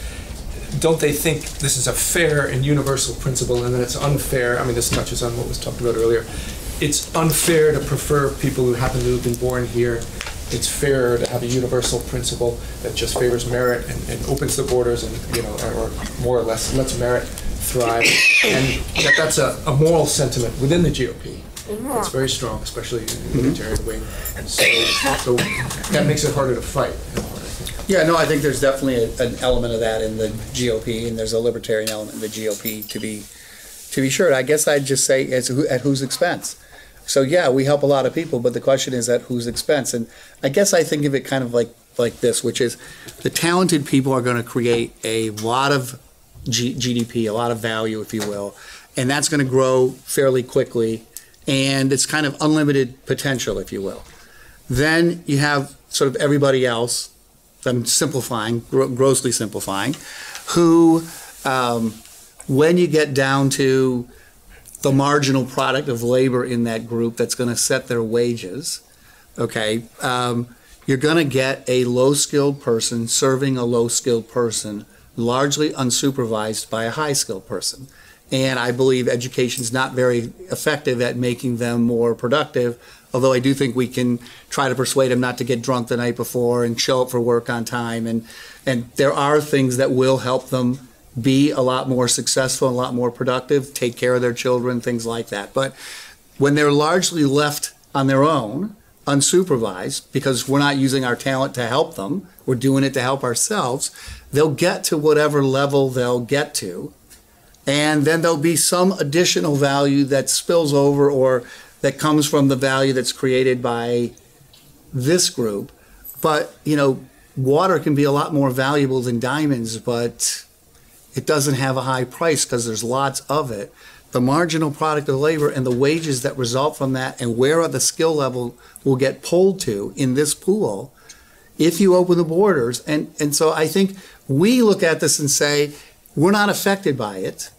Don't they think this is a fair and universal principle, and that it's unfair? I mean, this touches on what was talked about earlier. It's unfair to prefer people who happen to have been born here. It's fair to have a universal principle that just favors merit and opens the borders and, or more or less lets merit thrive. And that's a moral sentiment within the GOP. It's very strong, especially in the libertarian wing. And so that makes it harder to fight. Yeah, no, I think there's definitely an element of that in the GOP, and there's a libertarian element in the GOP to be sure. I guess I'd just say at whose expense. So yeah, we help a lot of people, but the question is at whose expense. And I guess I think of it kind of like this, which is the talented people are going to create a lot of GDP, a lot of value, if you will, and that's going to grow fairly quickly, and it's kind of unlimited potential, if you will. Then you have sort of everybody else, I'm simplifying, grossly simplifying, who, when you get down to the marginal product of labor in that group that's going to set their wages, okay, you're going to get a low-skilled person serving a low-skilled person, largely unsupervised by a high-skilled person. And I believe education's not very effective at making them more productive, although I do think we can try to persuade them not to get drunk the night before and show up for work on time. And there are things that will help them be a lot more successful, a lot more productive, take care of their children, things like that. But when they're largely left on their own, unsupervised, because we're not using our talent to help them, we're doing it to help ourselves, they'll get to whatever level they'll get to, and then there'll be some additional value that spills over or that comes from the value that's created by this group. But, water can be a lot more valuable than diamonds, but it doesn't have a high price because there's lots of it. The marginal product of labor and the wages that result from that and where the skill level will get pulled to in this pool if you open the borders. And so I think we look at this and say, we're not affected by it,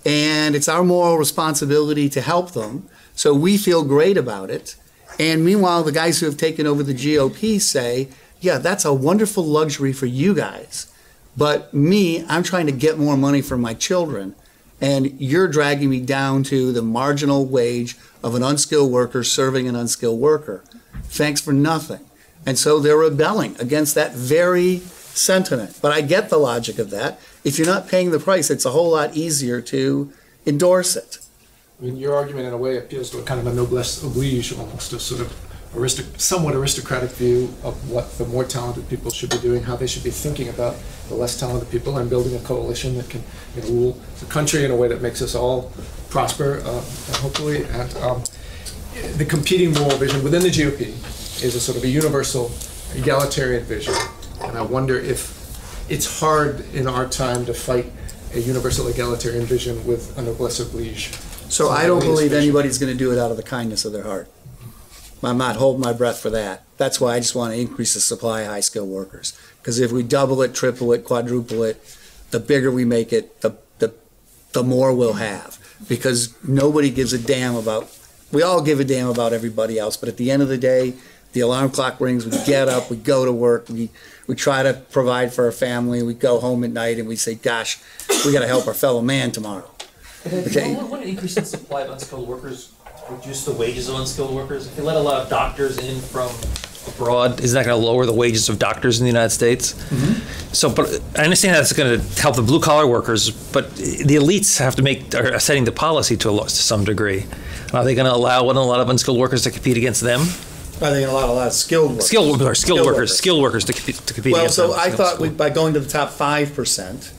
and it's our moral responsibility to help them. So we feel great about it. And meanwhile, the guys who have taken over the GOP say, yeah, that's a wonderful luxury for you guys. But me, I'm trying to get more money for my children, and you're dragging me down to the marginal wage of an unskilled worker serving an unskilled worker. Thanks for nothing. And so they're rebelling against that very sentiment. But I get the logic of that. If you're not paying the price, it's a whole lot easier to endorse it. I mean, your argument in a way appeals to a kind of a noblesse oblige, almost a sort of somewhat aristocratic view of what the more talented people should be doing, how they should be thinking about the less talented people, and building a coalition that can rule the country in a way that makes us all prosper, hopefully. And the competing moral vision within the GOP is a sort of a universal egalitarian vision. And I wonder if it's hard in our time to fight a universal egalitarian vision with a noblesse oblige So I don't believe anybody's going to do it out of the kindness of their heart. I'm not holding my breath for that. That's why I just want to increase the supply of high-skilled workers. Because if we double it, triple it, quadruple it, the bigger we make it, the more we'll have. Because nobody gives a damn about, we all give a damn about everybody else, but at the end of the day, the alarm clock rings, we get up, we go to work, we try to provide for our family, we go home at night and we say, gosh, we got to help our fellow man tomorrow. Okay? Wouldn't an increase in supply of unskilled workers reduce the wages of unskilled workers? If you let a lot of doctors in from abroad, isn't that going to lower the wages of doctors in the United States? Mm-hmm. So, but I understand that's going to help the blue collar workers, but the elites have to are setting the policy to some degree. Are they going to allow a lot of unskilled workers to compete against them? Are they going to allow a lot of skilled workers? Skilled workers to compete well, against them. Well, so I thought by going to the top 5%,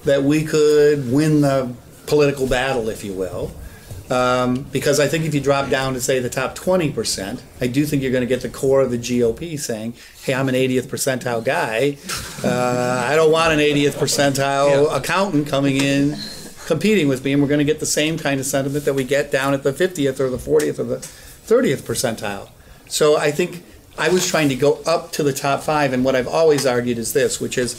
that we could win the political battle, if you will. Because I think if you drop down to, say, the top 20%, I do think you're going to get the core of the GOP saying, hey, I'm an 80th percentile guy. I don't want an 80th percentile accountant coming in competing with me, and we're going to get the same kind of sentiment that we get down at the 50th or the 40th or the 30th percentile. So I think I was trying to go up to the top 5, and what I've always argued is this, which is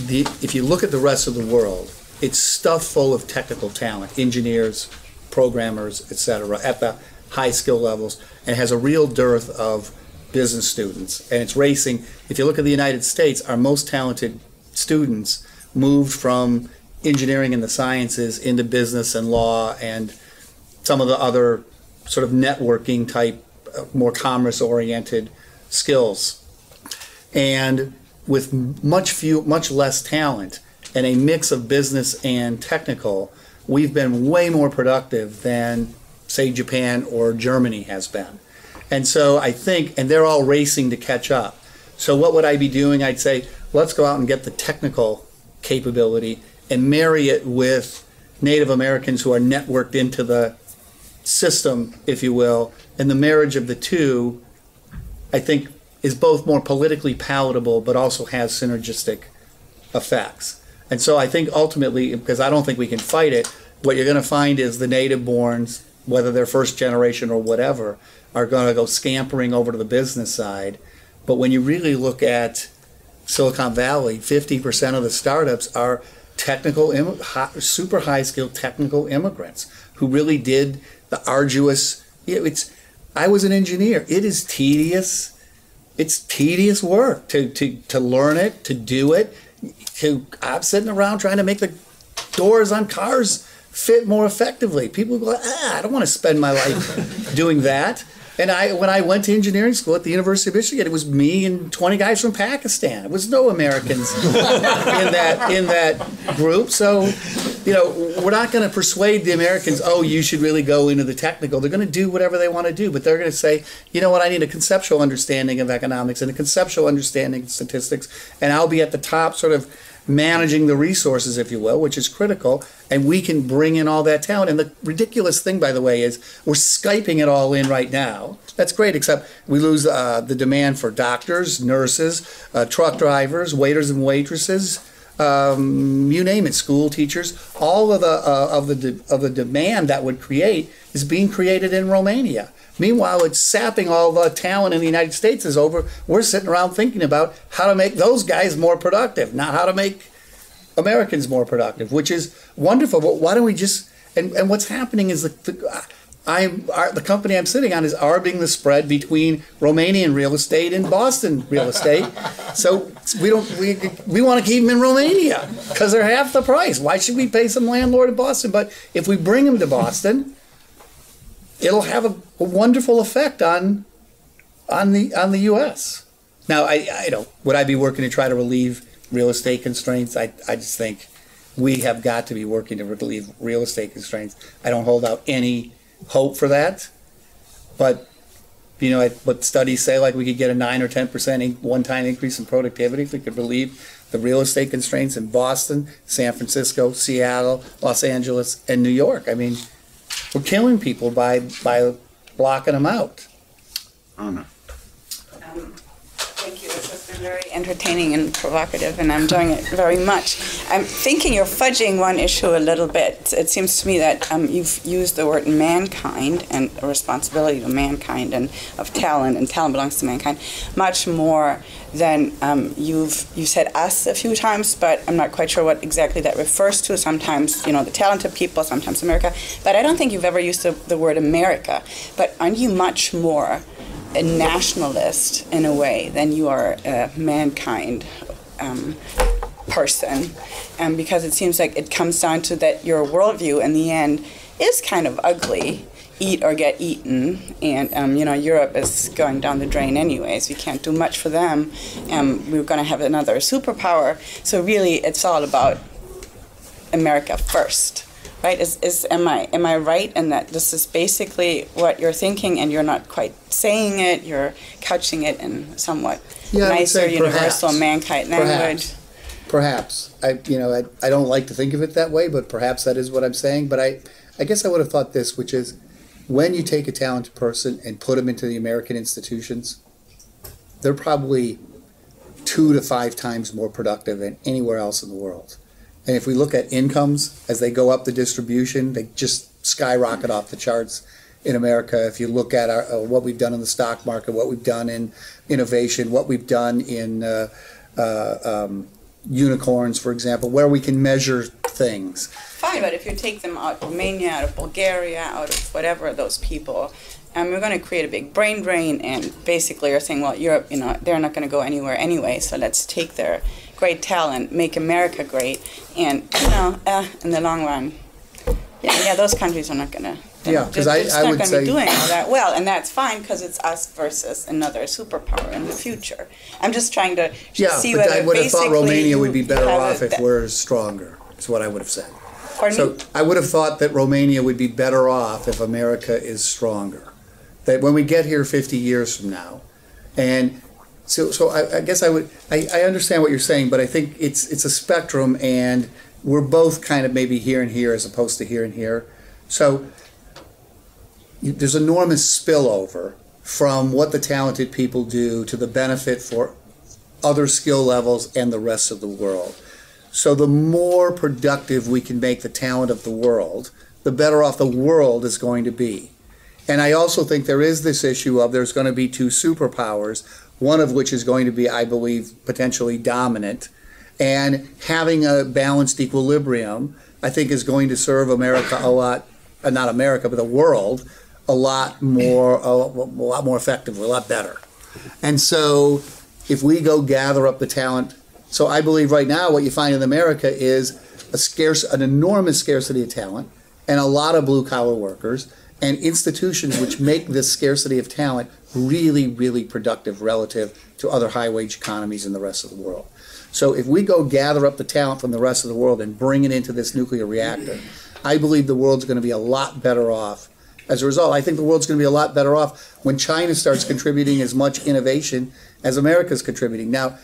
if you look at the rest of the world, it's stuffed full of technical talent, engineers, programmers, etc., at the high skill levels, and has a real dearth of business students. And it's racing. If you look at the United States, our most talented students moved from engineering and the sciences into business and law and some of the other sort of networking type, more commerce-oriented skills. And with much less talent and a mix of business and technical, we've been way more productive than, say, Japan or Germany has been. And so I think, and they're all racing to catch up. So what would I be doing? I'd say, let's go out and get the technical capability and marry it with Native Americans who are networked into the system, if you will. And the marriage of the two, I think, is both more politically palatable, but also has synergistic effects. And so I think ultimately, because I don't think we can fight it, what you're going to find is the native-borns, whether they're first generation or whatever, are going to go scampering over to the business side. But when you really look at Silicon Valley, 50% of the startups are super high-skilled technical immigrants who really did the arduous. I was an engineer. It is tedious. It's tedious work to learn it, to do it. I'm sitting around trying to make the doors on cars fit more effectively. People go, I don't want to spend my life doing that. And when I went to engineering school at the University of Michigan, it was me and 20 guys from Pakistan. It was no Americans in that group. So, we're not going to persuade the Americans, oh, you should really go into the technical. They're going to do whatever they want to do, but they're going to say, you know what, I need a conceptual understanding of economics and a conceptual understanding of statistics, and I'll be at the top sort of managing the resources, if you will, which is critical, and we can bring in all that talent. And the ridiculous thing, by the way, is we're Skyping it all in right now. That's great, except we lose the demand for doctors, nurses, truck drivers, waiters and waitresses, you name it, school teachers. All of the demand that would create is being created in Romania. Meanwhile, it's sapping all the talent in the United States is over. We're sitting around thinking about how to make those guys more productive, not how to make Americans more productive, which is wonderful. But why don't we just, and what's happening is the company I'm sitting on is arbing the spread between Romanian real estate and Boston real estate. So we want to keep them in Romania because they're half the price. Why should we pay some landlord in Boston? But if we bring them to Boston, it'll have a wonderful effect on the U.S. Now, would I be working to try to relieve real estate constraints? I just think we have got to be working to relieve real estate constraints. I don't hold out any hope for that, but what studies say, like we could get a 9 or 10% one-time increase in productivity if we could relieve the real estate constraints in Boston, San Francisco, Seattle, Los Angeles, and New York. I mean, we're killing people by blocking them out. Anna. Thank you. This has been very entertaining and provocative, and I'm enjoying it very much. I'm thinking you're fudging one issue a little bit. It seems to me that you've used the word mankind and a responsibility to mankind and of talent, and talent belongs to mankind, much more than you've said us a few times, but I'm not quite sure what exactly that refers to. Sometimes, the talented people, sometimes America. But I don't think you've ever used the word America. But aren't you much more a nationalist in a way than you are a mankind person? Because it seems like it comes down to that your worldview in the end is kind of ugly. Eat or get eaten, and Europe is going down the drain anyways. We can't do much for them, and we're going to have another superpower. So really, it's all about America first, right? Am I right in that this is basically what you're thinking, and you're not quite saying it? You're couching it in somewhat nicer, universal mankind language. Perhaps. I don't like to think of it that way, but perhaps that is what I'm saying. But I guess I would have thought this, which is, when you take a talented person and put them into the American institutions, they're probably 2 to 5 times more productive than anywhere else in the world. And if we look at incomes, as they go up the distribution, they just skyrocket off the charts in America. If you look at what we've done in the stock market, what we've done in innovation, what we've done in unicorns, for example, where we can measure things. Fine, but if you take them out of Romania, out of Bulgaria, out of whatever those people, we're going to create a big brain drain, and basically you're saying, well, Europe, they're not going to go anywhere anyway, so let's take their great talent, make America great, and, in the long run, those countries are not going to. Yeah, because I would say, be doing all that well, and that's fine because it's us versus another superpower in the future. I'm just trying to see whether I would have thought Romania would be better off if we're stronger. Is what I would have said. Pardon me? I would have thought that Romania would be better off if America is stronger. That when we get here 50 years from now, and so I guess I understand what you're saying, but I think it's a spectrum, and we're both kind of maybe here and here as opposed to here and here. So there's enormous spillover from what the talented people do to the benefit for other skill levels and the rest of the world. So the more productive we can make the talent of the world, the better off the world is going to be. And I also think there is this issue of there's going to be 2 superpowers, one of which is going to be, I believe, potentially dominant. And having a balanced equilibrium, I think, is going to serve America a lot, not America, but the world, a lot more effectively, a lot better. And so if we go gather up the talent, so I believe right now what you find in America is an enormous scarcity of talent and a lot of blue-collar workers and institutions which make this scarcity of talent really, really productive relative to other high-wage economies in the rest of the world. So if we go gather up the talent from the rest of the world and bring it into this nuclear reactor, I believe the world's going to be a lot better off. As a result, I think the world's going to be a lot better off when China starts contributing as much innovation as America's contributing. Now,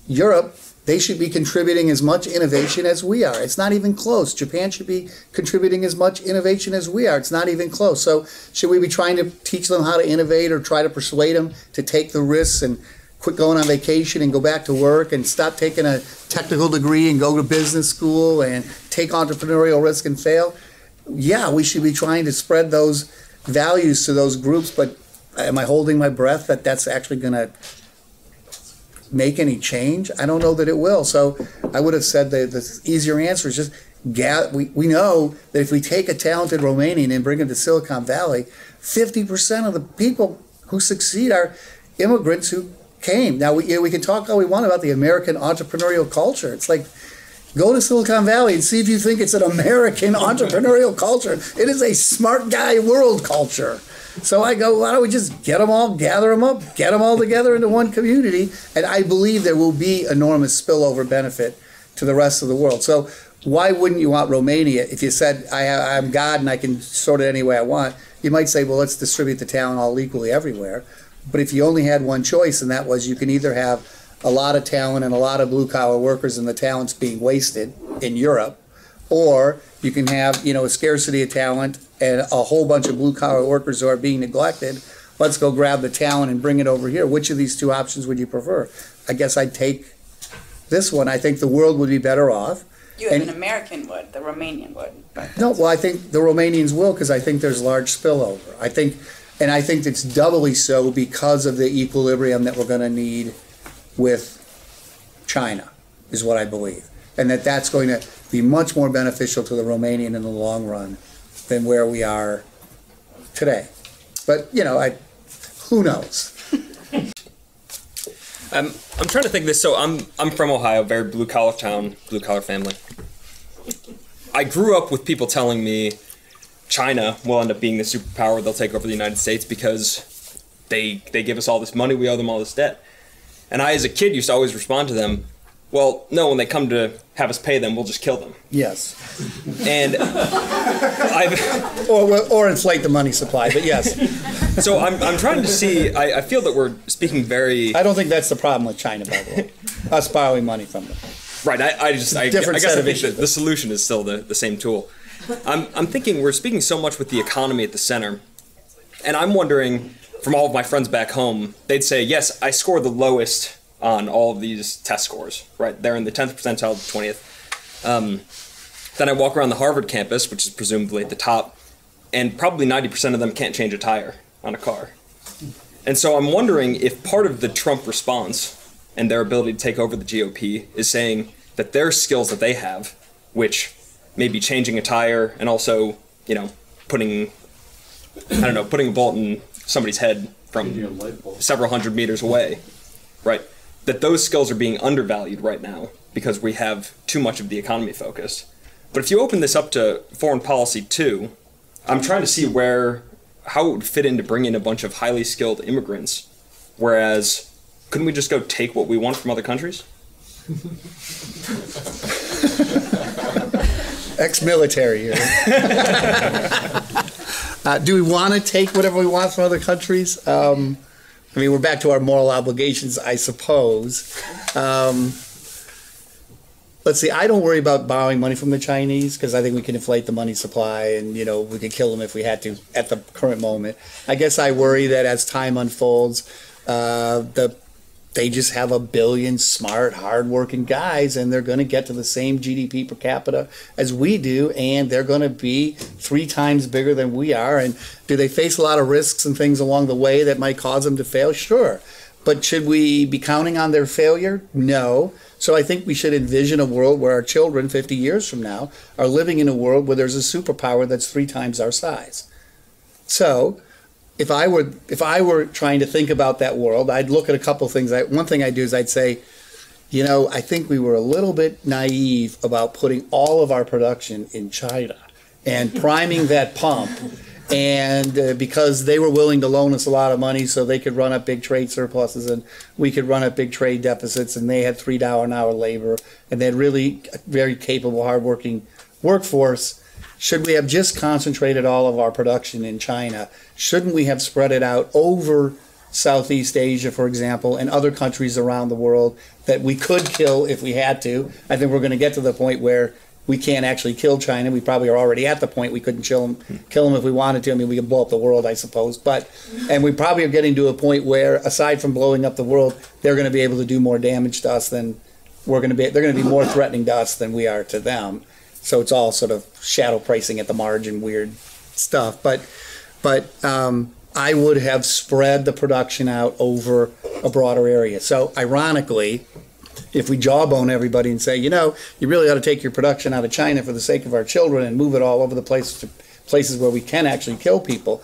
Europe, they should be contributing as much innovation as we are. It's not even close. Japan should be contributing as much innovation as we are. It's not even close. So should we be trying to teach them how to innovate or try to persuade them to take the risks and quit going on vacation and go back to work and stop taking a technical degree and go to business school and take entrepreneurial risk and fail? Yeah, we should be trying to spread those values to those groups, but am I holding my breath that that's actually going to make any change? I don't know that it will. So I would have said that the easier answer is just we know that if we take a talented Romanian and bring him to Silicon Valley, 50% of the people who succeed are immigrants who came. Now, we can talk all we want about the American entrepreneurial culture. It's like, go to Silicon Valley and see if you think it's an American entrepreneurial culture. It is a smart guy world culture. So I go, why don't we just get them all, gather them up, get them all together into one community, and I believe there will be enormous spillover benefit to the rest of the world. So why wouldn't you want Romania? If you said, I'm God and I can sort it any way I want, you might say, well, let's distribute the talent all equally everywhere. But if you only had one choice, and that was you can either have a lot of talent and a lot of blue-collar workers and the talent's being wasted in Europe, or you can have, a scarcity of talent and a whole bunch of blue-collar workers who are being neglected, let's go grab the talent and bring it over here. Which of these two options would you prefer? I guess I'd take this one. I think the world would be better off. You as an American would, the Romanian would. No, well, I think the Romanians will, because I think there's large spillover. I think it's doubly so because of the equilibrium that we're going to need with China, is what I believe. And that's going to be much more beneficial to the Romanian in the long run than where we are today. But, who knows? I'm trying to think this. So I'm from Ohio, very blue collar town, blue collar family. I grew up with people telling me China will end up being the superpower. They'll take over the United States because they give us all this money. We owe them all this debt. And I, as a kid, used to always respond to them, well, no, when they come to have us pay them, we'll just kill them. Yes. And or inflate the money supply, but yes. So I'm trying to see, I feel that we're speaking very... I don't think that's the problem with China, by the way. Us borrowing money from them. Right, I guess I think that the solution is still the same tool. I'm thinking we're speaking so much with the economy at the center, and I'm wondering, from all of my friends back home, they'd say, yes, I score the lowest on all of these test scores, right? They're in the 10th percentile to 20th. Then I walk around the Harvard campus, which is presumably at the top, and probably 90% of them can't change a tire on a car. And so I'm wondering if part of the Trump response and their ability to take over the GOP is saying that their skills that they have, which may be changing a tire and also, putting a bolt in somebody's head from several hundred meters away, right? That those skills are being undervalued right now because we have too much of the economy focused. But if you open this up to foreign policy too, I'm trying to see how it would fit in to bring in a bunch of highly skilled immigrants, whereas couldn't we just go take what we want from other countries? Ex-military here. Do we want to take whatever we want from other countries? We're back to our moral obligations, I suppose. Let's see, I don't worry about borrowing money from the Chinese because I think we can inflate the money supply and, we could kill them if we had to at the current moment. I guess I worry that as time unfolds, they just have 1 billion smart, hardworking guys, and they're going to get to the same GDP per capita as we do, and they're going to be 3 times bigger than we are. And do they face a lot of risks and things along the way that might cause them to fail? Sure. But should we be counting on their failure? No. So I think we should envision a world where our children 50 years from now are living in a world where there's a superpower that's 3 times our size. So if I were trying to think about that world, I'd look at a couple things. One thing I'd do is I'd say, I think we were a little bit naive about putting all of our production in China and priming that pump. And because they were willing to loan us a lot of money so they could run up big trade surpluses and we could run up big trade deficits, and they had $3 an hour labor and they had really very capable, hardworking workforce. Should we have just concentrated all of our production in China? Shouldn't we have spread it out over Southeast Asia, for example, and other countries around the world that we could kill if we had to? I think we're going to get to the point where we can't actually kill China. We probably are already at the point we couldn't kill them if we wanted to. We could blow up the world, I suppose. And we probably are getting to a point where, aside from blowing up the world, they're going to be able to do more damage to us than they're going to be more threatening to us than we are to them. So it's all sort of shadow pricing at the margin, weird stuff. But I would have spread the production out over a broader area. So ironically, if we jawbone everybody and say, you really ought to take your production out of China for the sake of our children and move it all over the place to places where we can actually kill people,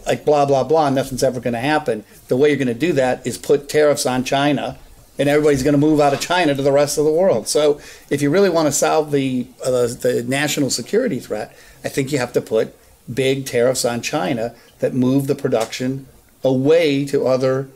like blah, blah, blah, nothing's ever going to happen. The way you're going to do that is put tariffs on China, and everybody's going to move out of China to the rest of the world. So if you really want to solve the national security threat, I think you have to put big tariffs on China that move the production away to other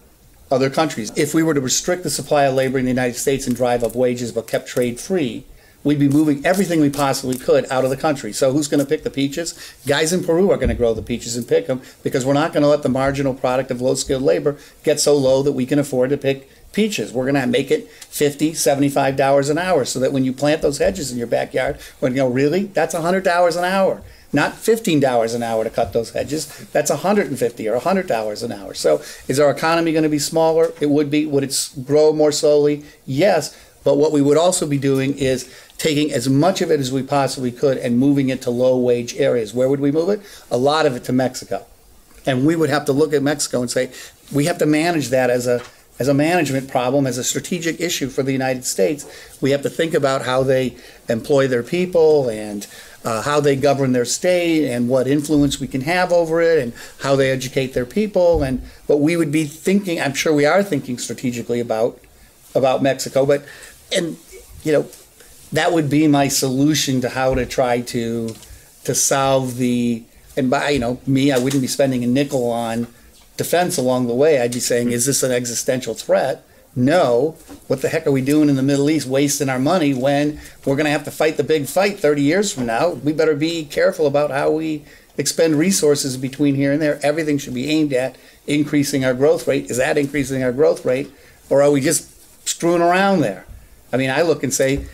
countries. If we were to restrict the supply of labor in the United States and drive up wages but kept trade free, we'd be moving everything we possibly could out of the country. So who's going to pick the peaches? Guys in Peru are going to grow the peaches and pick them, because we're not going to let the marginal product of low-skilled labor get so low that we can afford to pick peaches. We're going to make it $50, $75 an hour, so that when you plant those hedges in your backyard, when really, that's $100 an hour. not $15 an hour to cut those hedges. That's $150 or $100 an hour. So is our economy going to be smaller? It would be. Would it grow more slowly? Yes. But what we would also be doing is taking as much of it as we possibly could and moving it to low-wage areas. Where would we move it? A lot of it to Mexico. And we would have to look at Mexico and say, we have to manage that as a management problem, as a strategic issue for the United States. We have to think about how they employ their people and how they govern their state and what influence we can have over it and how they educate their people. But we would be thinking, I'm sure we are thinking strategically about Mexico, that would be my solution to how to try to solve the, and by, me, I wouldn't be spending a nickel on defense along the way. I'd be saying, is this an existential threat? No. What the heck are we doing in the Middle East wasting our money when we're going to have to fight the big fight 30 years from now? We better be careful about how we expend resources between here and there. Everything should be aimed at increasing our growth rate. Is that increasing our growth rate, or are we just screwing around there? I mean, I look and say,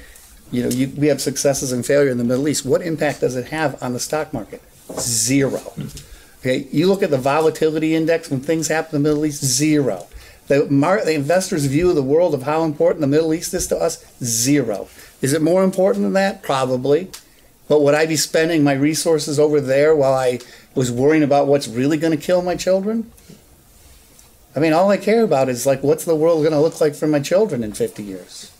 we have successes and failure in the Middle East. What impact does it have on the stock market? Zero. Okay, you look at the volatility index when things happen in the Middle East, zero. The investors' view of the world of how important the Middle East is to us, zero. Is it more important than that? Probably. But would I be spending my resources over there while I was worrying about what's really going to kill my children? I mean, all I care about is what's the world going to look like for my children in 50 years?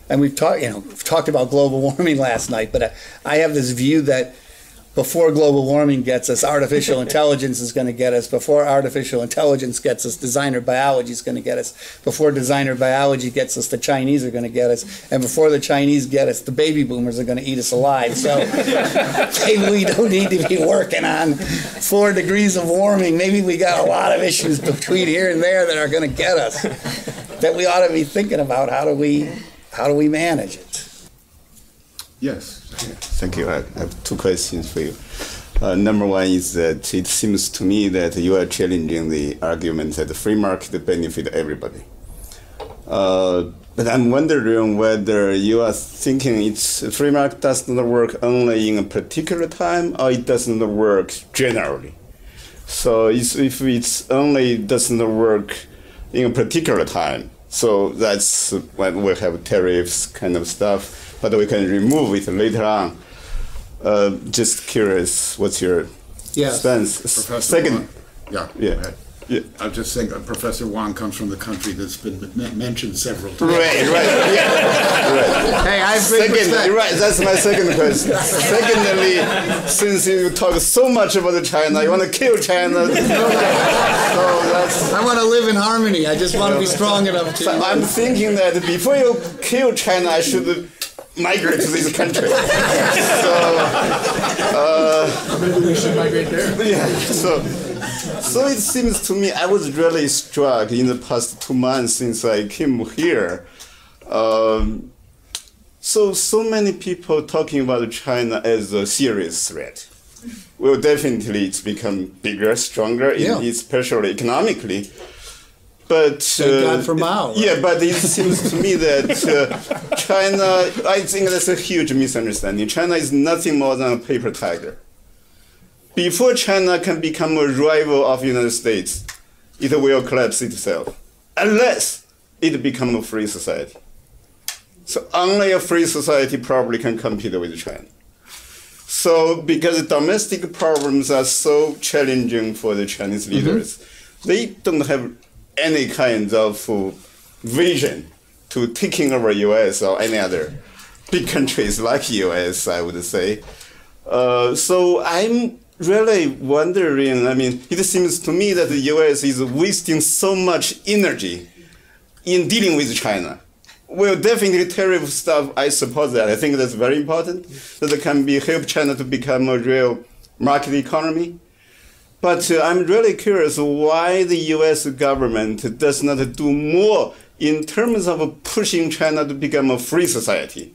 And we've talked about global warming last night, but I have this view that before global warming gets us, artificial intelligence is going to get us. Before artificial intelligence gets us, designer biology is going to get us. Before designer biology gets us, the Chinese are going to get us. And before the Chinese get us, the baby boomers are going to eat us alive. So maybe we don't need to be working on 4 degrees of warming. Maybe we got a lot of issues between here and there that are going to get us, that we ought to be thinking about how do we manage it. Yes. Thank you. I have 2 questions for you. Number one is that it seems to me that you are challenging the argument that the free market benefit everybody. But I'm wondering whether you are thinking free market does not work only in a particular time or it doesn't work generally. So if it's only doesn't work in a particular time, so that's when we have tariffs kind of stuff, but we can remove it later on. Just curious, what's your stance? Professor Second, Wang. Yeah. I'm just saying Professor Wang comes from the country that's been mentioned several times. Right. Yeah. Right. Hey, I second, right. That's my second question. Secondly, since you talk so much about China, you want to kill China. I want to live in harmony. I just want to be strong enough to. So I'm thinking that before you kill China, I should migrate to this country. Maybe we should migrate there. Yeah. So it seems to me, I was really struck in the past 2 months since I came here. So many people talking about China as a serious threat. Well, definitely it's become bigger, stronger, especially economically. But thank God for Mao. Right? Yeah, but it seems to me that China, I think that's a huge misunderstanding. China is nothing more than a paper tiger. Before China can become a rival of the United States, it will collapse itself, unless it becomes a free society. So only a free society probably can compete with China. So because domestic problems are so challenging for the Chinese leaders, they don't have any kind of vision to taking over U.S. or any other big countries like U.S., I would say. So I'm really wondering, I mean, it seems to me that the U.S. is wasting so much energy in dealing with China. Well, definitely tariff stuff, I suppose that. I think that's very important, that it can help China to become a real market economy. But I'm really curious why the U.S. government does not do more in terms of pushing China to become a free society.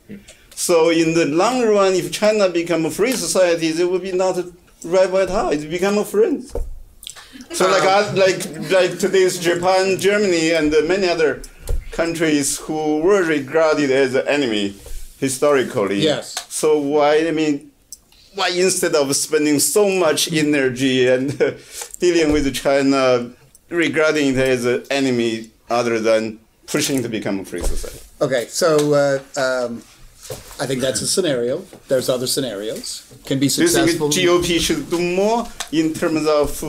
So in the long run, if China become a free society, it will be not rival at all. It become a friend. So like today's Japan, Germany, and many other countries who were regarded as an enemy historically. Yes. So why, I mean, why instead of spending so much energy and dealing with China, regarding it as an enemy other than pushing it to become a free society? Okay, so I think that's a scenario. There's other scenarios. Can be successful. Do you think GOP should do more in terms of,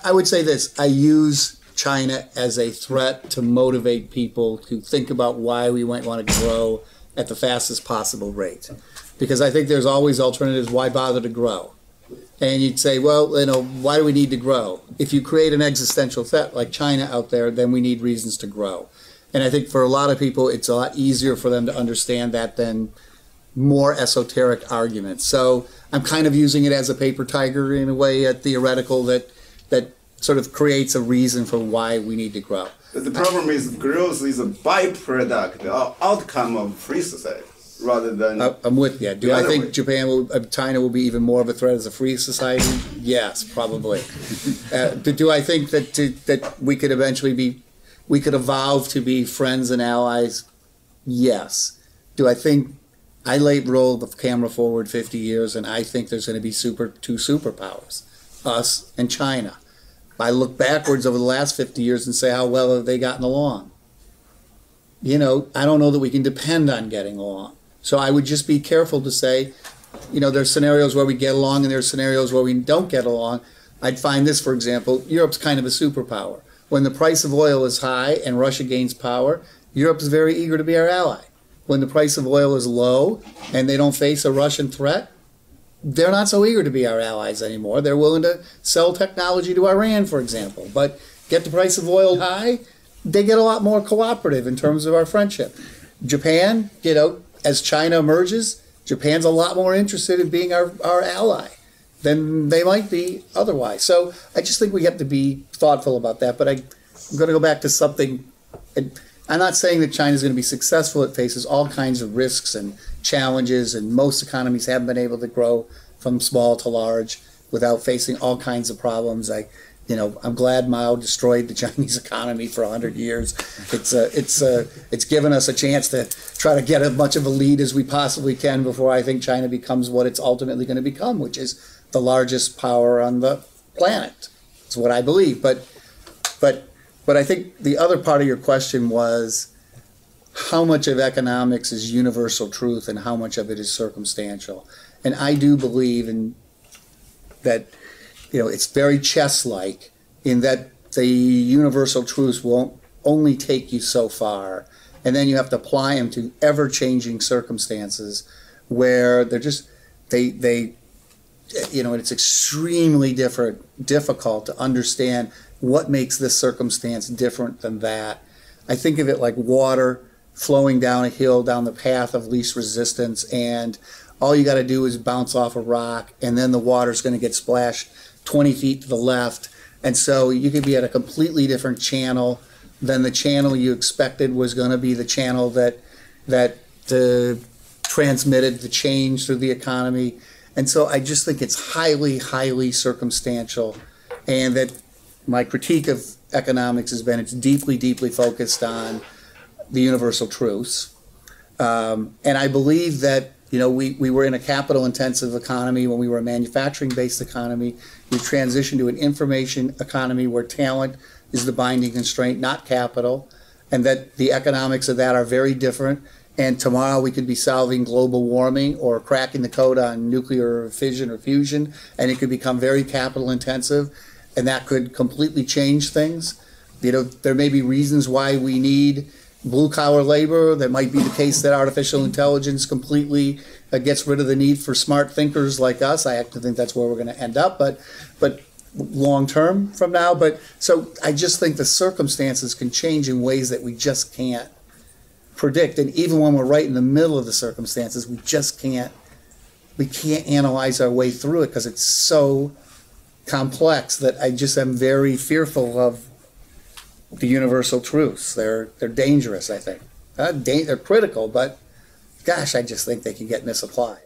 I would say this. I use China as a threat to motivate people to think about why we might want to grow at the fastest possible rate. Because I think there's always alternatives. Why bother to grow? And you'd say, well, why do we need to grow? If you create an existential threat like China out there, then we need reasons to grow. And I think for a lot of people, it's a lot easier for them to understand that than more esoteric arguments. So I'm kind of using it as a paper tiger in a way, a theoretical that sort of creates a reason for why we need to grow. But the problem is growth is a byproduct or outcome of free society rather than... I'm with you. Do I think China will be even more of a threat as a free society? Yes, probably. Do I think that we could eventually we could evolve to be friends and allies? Yes. Do I think I roll the camera forward 50 years and I think there's going to be two superpowers, us and China. I look backwards over the last 50 years and say, how well have they gotten along? I don't know that we can depend on getting along. So I would just be careful to say, there's scenarios where we get along and there's scenarios where we don't get along. I'd find this, for example, Europe's kind of a superpower. When the price of oil is high and Russia gains power, Europe's very eager to be our ally. When the price of oil is low and they don't face a Russian threat, they're not so eager to be our allies anymore. They're willing to sell technology to Iran, for example. But get the price of oil high, they get a lot more cooperative in terms of our friendship. Japan, as China emerges, Japan's a lot more interested in being our ally than they might be otherwise. So I just think we have to be thoughtful about that. But I'm going to go back to something. I'm not saying that China's going to be successful. It faces all kinds of risks and challenges, and most economies haven't been able to grow from small to large without facing all kinds of problems. I'm glad Mao destroyed the Chinese economy for 100 years. It's given us a chance to try to get as much of a lead as we possibly can before I think China becomes what it's ultimately going to become, which is the largest power on the planet. It's what I believe. But I think the other part of your question was how much of economics is universal truth and how much of it is circumstantial. And I do believe that it's very chess-like in that the universal truths won't only take you so far, and then you have to apply them to ever-changing circumstances where it's extremely difficult to understand what makes this circumstance different than that. I think of it like water flowing down a hill down the path of least resistance, and all you got to do is bounce off a rock, and then the water's going to get splashed 20 feet to the left. And so you could be at a completely different channel than the channel you expected was going to be the channel that transmitted the change through the economy. And so I just think it's highly, highly circumstantial, and that my critique of economics has been it's deeply, deeply focused on the universal truths. And I believe that we were in a capital-intensive economy when we were a manufacturing-based economy. We transitioned to an information economy where talent is the binding constraint, not capital, and that the economics of that are very different. And tomorrow we could be solving global warming or cracking the code on nuclear fission or fusion, and it could become very capital-intensive, and that could completely change things. There may be reasons why we need blue-collar labor. That might be the case that artificial intelligence completely gets rid of the need for smart thinkers like us. I actually think that's where we're going to end up, but long-term from now. But so I just think the circumstances can change in ways that we just can't predict. And even when we're right in the middle of the circumstances, we can't analyze our way through it because it's so complex that I just am very fearful of the universal truths. They're dangerous, I think. They're critical, but gosh, I just think they can get misapplied.